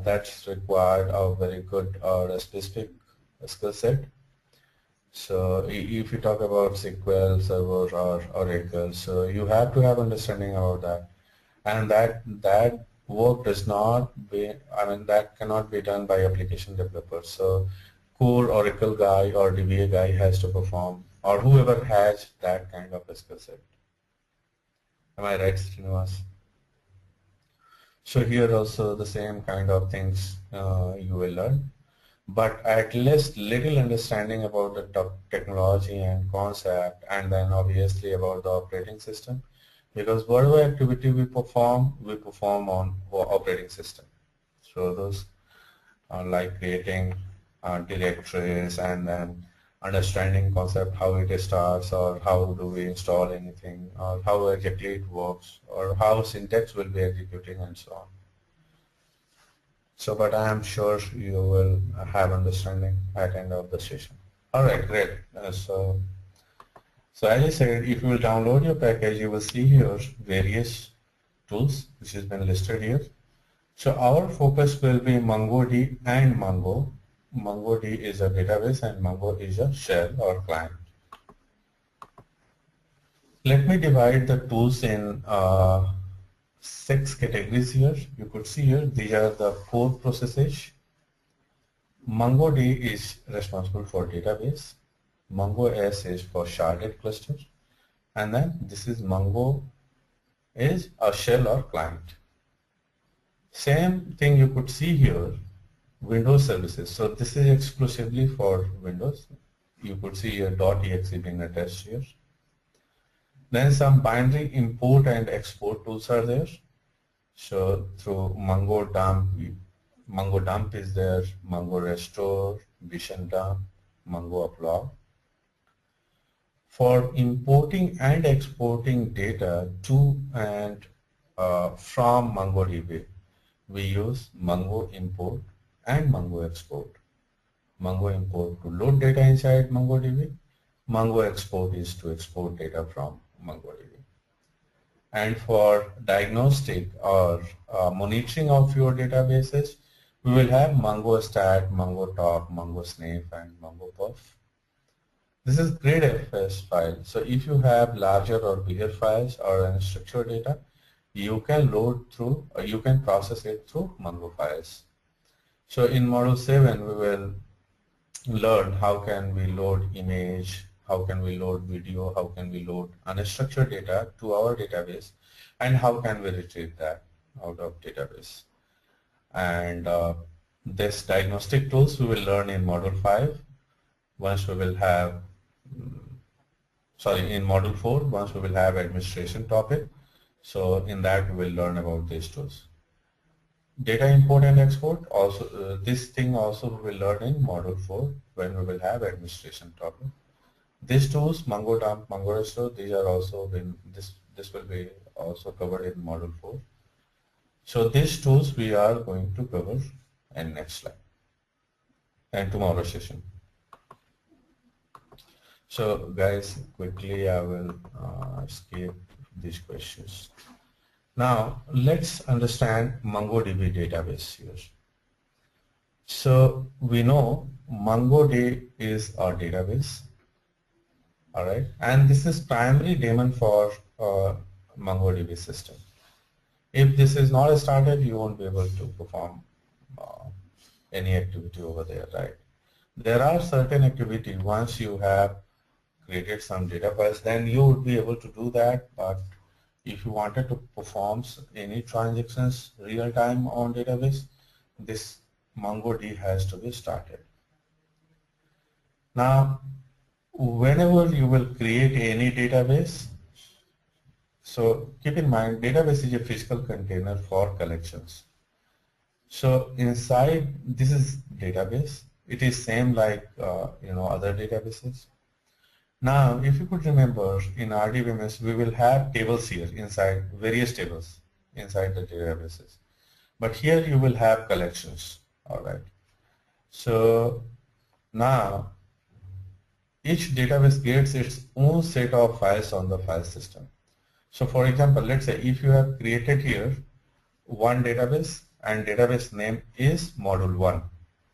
A: that's required a very good or a specific skill set. So if you talk about SQL Server or Oracle, so you have to have understanding about that, and that work does not be, that cannot be done by application developers. So core Oracle guy or DBA guy has to perform, or whoever has that kind of a skill set. Am I right, Srinivas? So here also the same kind of things you will learn, but at least little understanding about the technology and concept, and then obviously about the operating system, because whatever activity we perform on operating system. So those are like creating directories, and then understanding concept, how it starts, or how do we install anything, or how exactly it works, or how syntax will be executing, and so on. So, but I am sure you will have understanding at the end of the session. All right, great. So as I said, if you will download your package, you will see here various tools which has been listed here. So our focus will be MongoDB and Mongo. MongoDB is a database and Mongo is a shell or client. Let me divide the tools in 6 categories here. You could see here, these are the core processes. MongoDB is responsible for database. MongoS is for sharded cluster. And then this is Mongo is a shell or client. Same thing you could see here, Windows services. So this is exclusively for Windows. You could see here .exe being attached here. Then some binary import and export tools are there. So through Mongo dump is there, Mongo restore, BSON dump, Mongo upload. For importing and exporting data to and from MongoDB, we use Mongo import and Mongo export. Mongo import to load data inside MongoDB. Mongo export is to export data from MongoDB. And for diagnostic or monitoring of your databases, we will have MongoStat, MongoTalk, MongoSniff, and MongoPerf. This is grade FS file. So if you have larger or bigger files or unstructured data, you can load through, or you can process it through Mongo files. So in Module 7, we will learn how can we load image, how can we load video, how can we load unstructured data to our database, and how can we retrieve that out of database. And this diagnostic tools we will learn in Module 5. Once we will have, in Module 4, once we will have administration topic. So in that we will learn about these tools. Data import and export, also this thing also we will learn in Module 4 when we will have administration topic. These tools, MongoDump, MongoRestore, these are also this will be also covered in Module 4. So these tools we are going to cover in next slide and tomorrow's session. So guys, quickly I will skip these questions. Now let's understand MongoDB database here. So we know MongoDB is our database, all right, and this is primary daemon for MongoDB system. If this is not started, you won't be able to perform any activity over there, right? There are certain activity once you have created some data files, then you would be able to do that. But if you wanted to perform any transactions real time on database, this MongoDB has to be started. Now, whenever you will create any database, so keep in mind database is a physical container for collections. So inside this is database. It is same like other databases. Now, if you could remember, in RDBMS, we will have tables here inside, various tables inside the databases. But here you will have collections, all right. So now, each database gets its own set of files on the file system. So for example, let's say if you have created here one database and database name is module 1,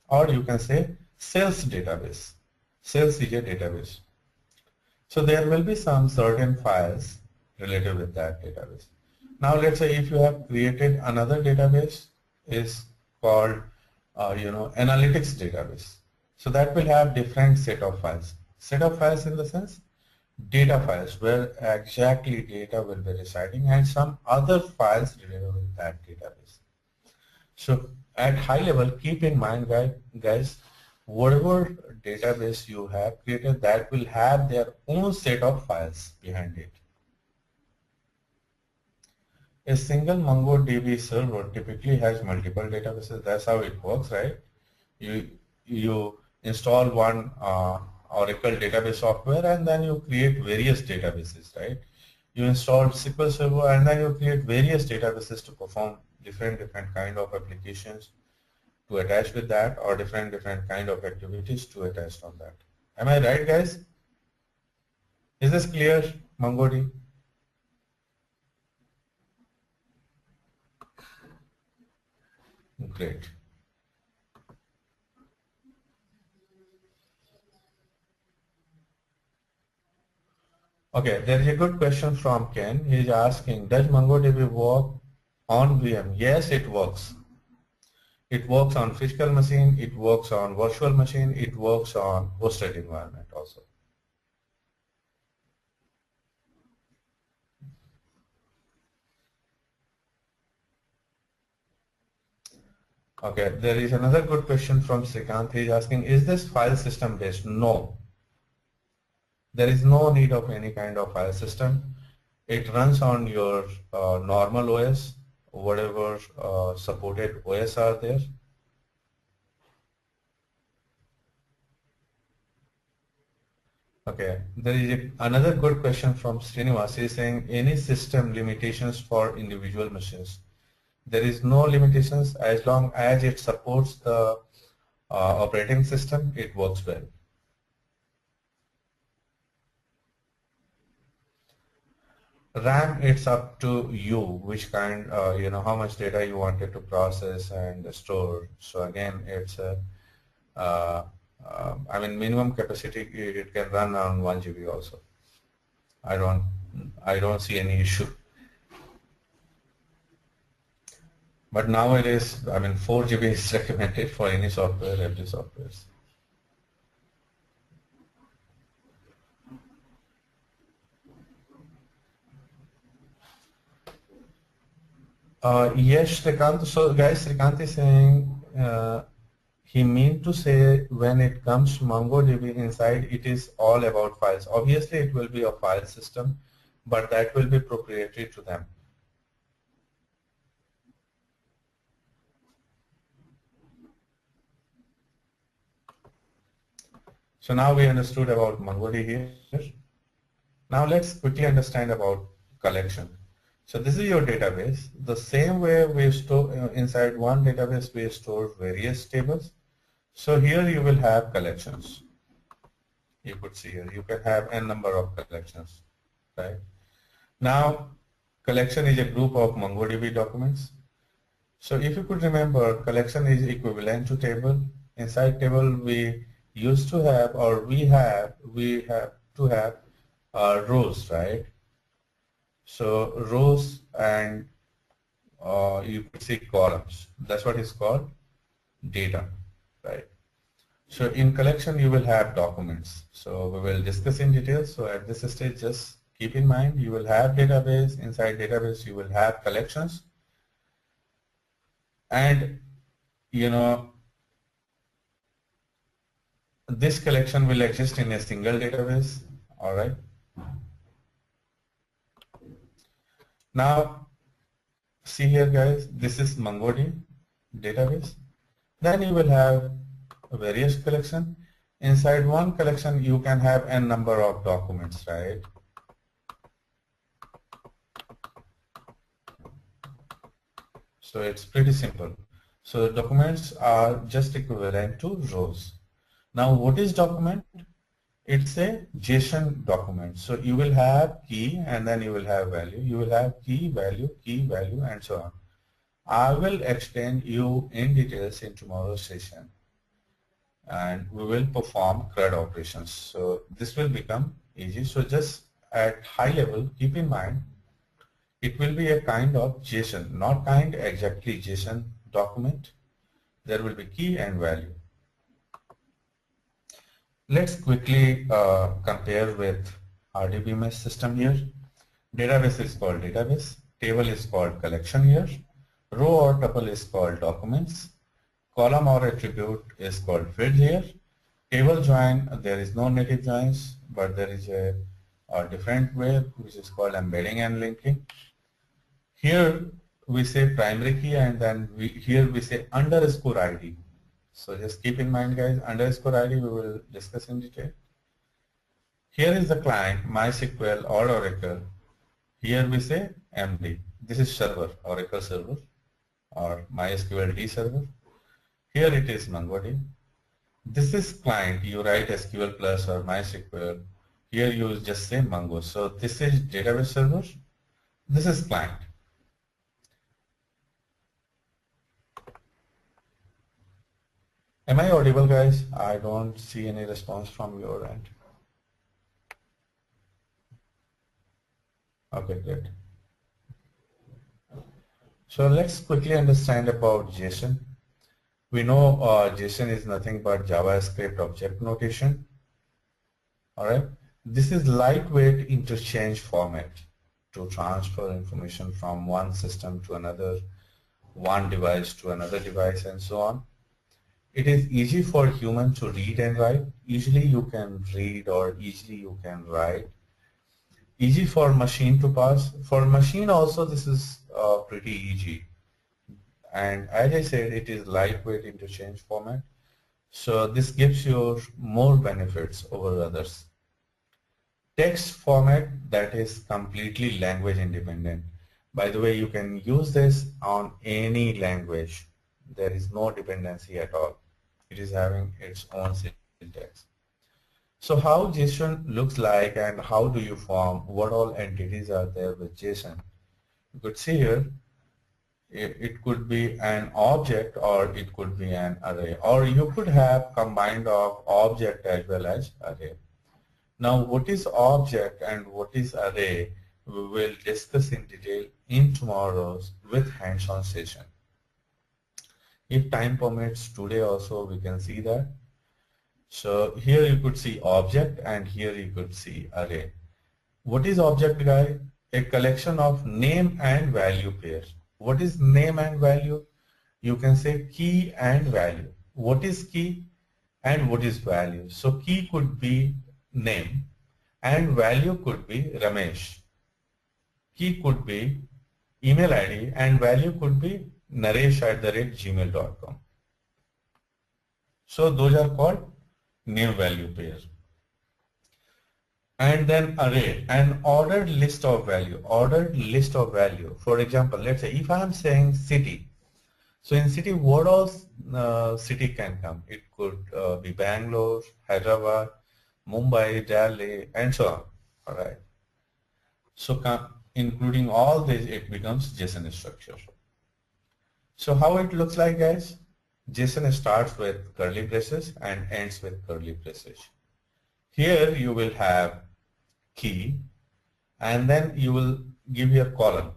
A: or you can say sales database. Sales is a database. So there will be some certain files related with that database. Now let's say if you have created another database is called analytics database. So that will have different set of files. Set of files in the sense data files where exactly data will be residing and some other files related with that database. So at high level, keep in mind guys, whatever database you have created, that will have their own set of files behind it. A single MongoDB server typically has multiple databases. That's how it works, right? You install one Oracle database software and then you create various databases, right? You install SQL Server and then you create various databases to perform different kind of applications to attach with that, or different kind of activities to attach on that. Am I right, guys? Is this clear, MongoDB? Great. Okay, there is a good question from Ken. He is asking, does MongoDB work on VM? Yes, it works. It works on physical machine, it works on virtual machine, it works on hosted environment also. Okay, there is another good question from Srikanth. He is asking, is this file system based? No. There is no need of any kind of file system. It runs on your normal OS, whatever supported OS are there. Okay, there is another good question from Srinivas. He is saying, any system limitations for individual machines? There is no limitations as long as it supports the operating system, it works well. RAM, it's up to you which kind, you know, how much data you wanted to process and store. So again, it's a, I mean, minimum capacity, it can run on 1 GB also. I don't see any issue. But nowadays, I mean, 4 GB is recommended for any software, every software. Yes, Srikant. So guys, Srikant is saying he meant to say when it comes to MongoDB inside, it is all about files. Obviously, it will be a file system, but that will be proprietary to them. So now we understood about MongoDB here. Now let's quickly understand about collection. So this is your database. The same way we store inside one database, we store various tables. So here you will have collections. You could see here, you can have n number of collections, right? Now, collection is a group of MongoDB documents. So if you could remember, collection is equivalent to table. Inside table, we used to have, or we have to have rows, right? So rows and you could see columns. That's what is called data, right? So in collection you will have documents. So we will discuss in detail. So at this stage, just keep in mind you will have database. Inside database you will have collections, and you know this collection will exist in a single database. All right. Now see here, guys, this is MongoDB database. Then you will have various collection. Inside one collection you can have n number of documents, right? So it's pretty simple. So documents are just equivalent to rows. Now what is document? It's a JSON document. So you will have key and then you will have value. You will have key, value, and so on. I will explain you in details in tomorrow's session, and we will perform CRUD operations. So this will become easy. So just at high level, keep in mind, it will be a kind of JSON, not kind exactly JSON document. There will be key and value. Let's quickly compare with RDBMS system here. Database is called database. Table is called collection here. Row or tuple is called documents. Column or attribute is called field here. Table join, there is no native joins, but there is a different way which is called embedding and linking. Here we say primary key, and then here we say underscore ID. So just keep in mind, guys, underscore ID we will discuss in detail. Here is the client, MySQL or Oracle. Here we say MD. This is server, Oracle server or MySQL D server. Here it is MongoDB. This is client, you write SQL plus or MySQL. Here you just say Mongo. So this is database server. This is client. Am I audible, guys? I don't see any response from your end. Okay, great. So let's quickly understand about JSON. We know JSON is nothing but JavaScript object notation. All right. This is lightweight interchange format to transfer information from one system to another, one device to another device, and so on. It is easy for human to read and write. Easily you can read or easily you can write. Easy for machine to pass. For machine also this is pretty easy. And as I said, it is lightweight interchange format. So this gives you more benefits over others. Text format, that is completely language independent. By the way, you can use this on any language. There is no dependency at all. It is having its own syntax. So how JSON looks like and how do you form, what all entities are there with JSON? You could see here, it could be an object or it could be an array, or you could have combined of object as well as array. Now what is object and what is array, we will discuss in detail in tomorrow's with hands-on session. If time permits, today also we can see that. So here you could see object and here you could see array. What is object, guys? A collection of name and value pairs. What is name and value? You can say key and value. What is key and what is value? So key could be name and value could be Ramesh. Key could be email ID and value could be naresh@gmail.com. So those are called name value pairs. And then array, an ordered list of value, For example, let's say if I am saying city, so in city, what else city can come? It could be Bangalore, Hyderabad, Mumbai, Delhi, and so on. All right. So including all this, it becomes JSON structure. So how it looks like, guys? JSON starts with curly braces and ends with curly braces. Here you will have key and then you will give your column.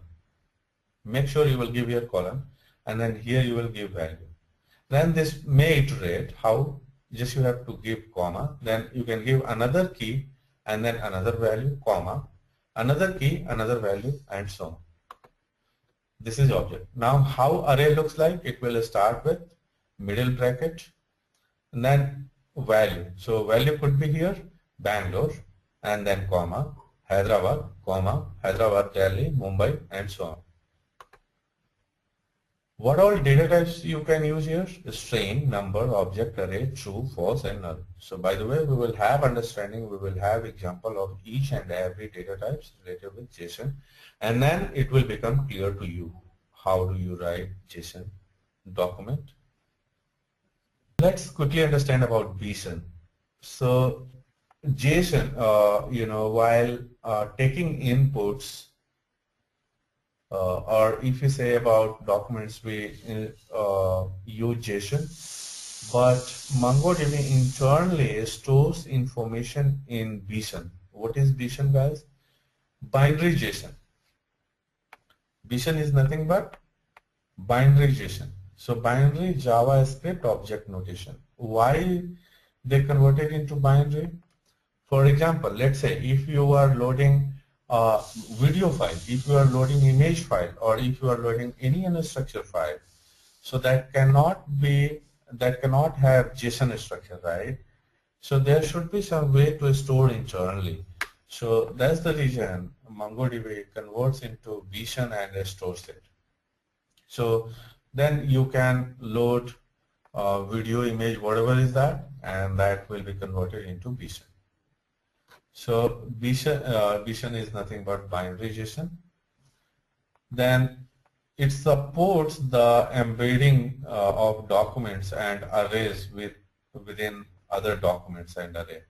A: Make sure you will give your column and then here you will give value. Then this may iterate. How? Just you have to give comma, then you can give another key and then another value, comma, another key, another value, and so on. This is object. Now how array looks like? It will start with middle bracket and then value. So value could be here Bangalore and then comma, Hyderabad, comma, Hyderabad, Delhi, Mumbai, and so on. What all data types you can use here? String, number, object, array, true, false, and null. So by the way, we will have understanding, we will have example of each and every data types related with JSON, and then it will become clear to you how do you write JSON document. Let's quickly understand about BSON. So JSON, while taking inputs, or if you say about documents, we use JSON, but MongoDB internally stores information in BSON. What is BSON, guys? Binary JSON. BSON is nothing but binary JSON. So binary JavaScript object notation. Why they converted into binary? For example, let's say if you are loading a video file, if you are loading image file, or if you are loading any unstructured file, so that cannot have JSON structure, right? So there should be some way to store internally. So that's the reason MongoDB converts into BSON and stores it. So then you can load video, image, whatever is that, and that will be converted into BSON. So BSON is nothing but binary JSON. Then it supports the embedding of documents and arrays within other documents and array.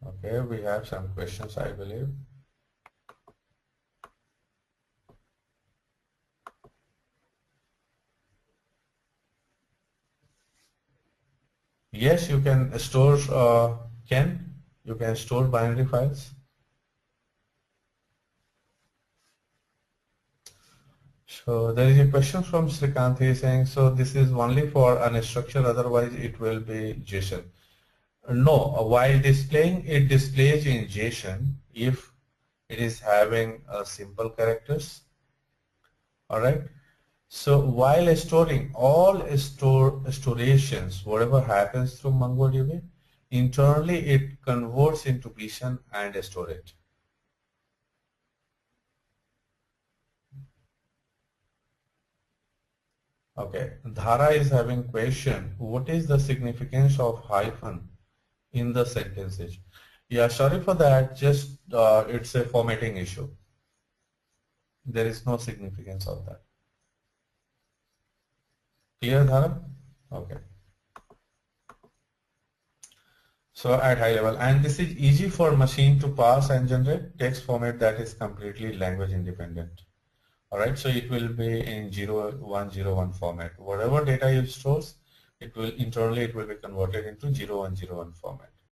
A: Okay, we have some questions, I believe. Yes, you can store, you can store binary files. So there is a question from Srikant. He is saying, so this is only for unstructured, otherwise it will be JSON. No, while displaying, it displays in JSON if it is having simple characters. All right. So while storing all storations, whatever happens through MongoDB, internally it converts into BSON and store it. Okay, Dhara is having question, what is the significance of hyphen in the sentences? Yeah, sorry for that, just it's a formatting issue. There is no significance of that. Clear, Dhara? Okay. So at high level, and this is easy for machine to pass and generate text format that is completely language independent. Alright, so it will be in 0101 format. Whatever data you stores, it will internally it will be converted into 0101 format.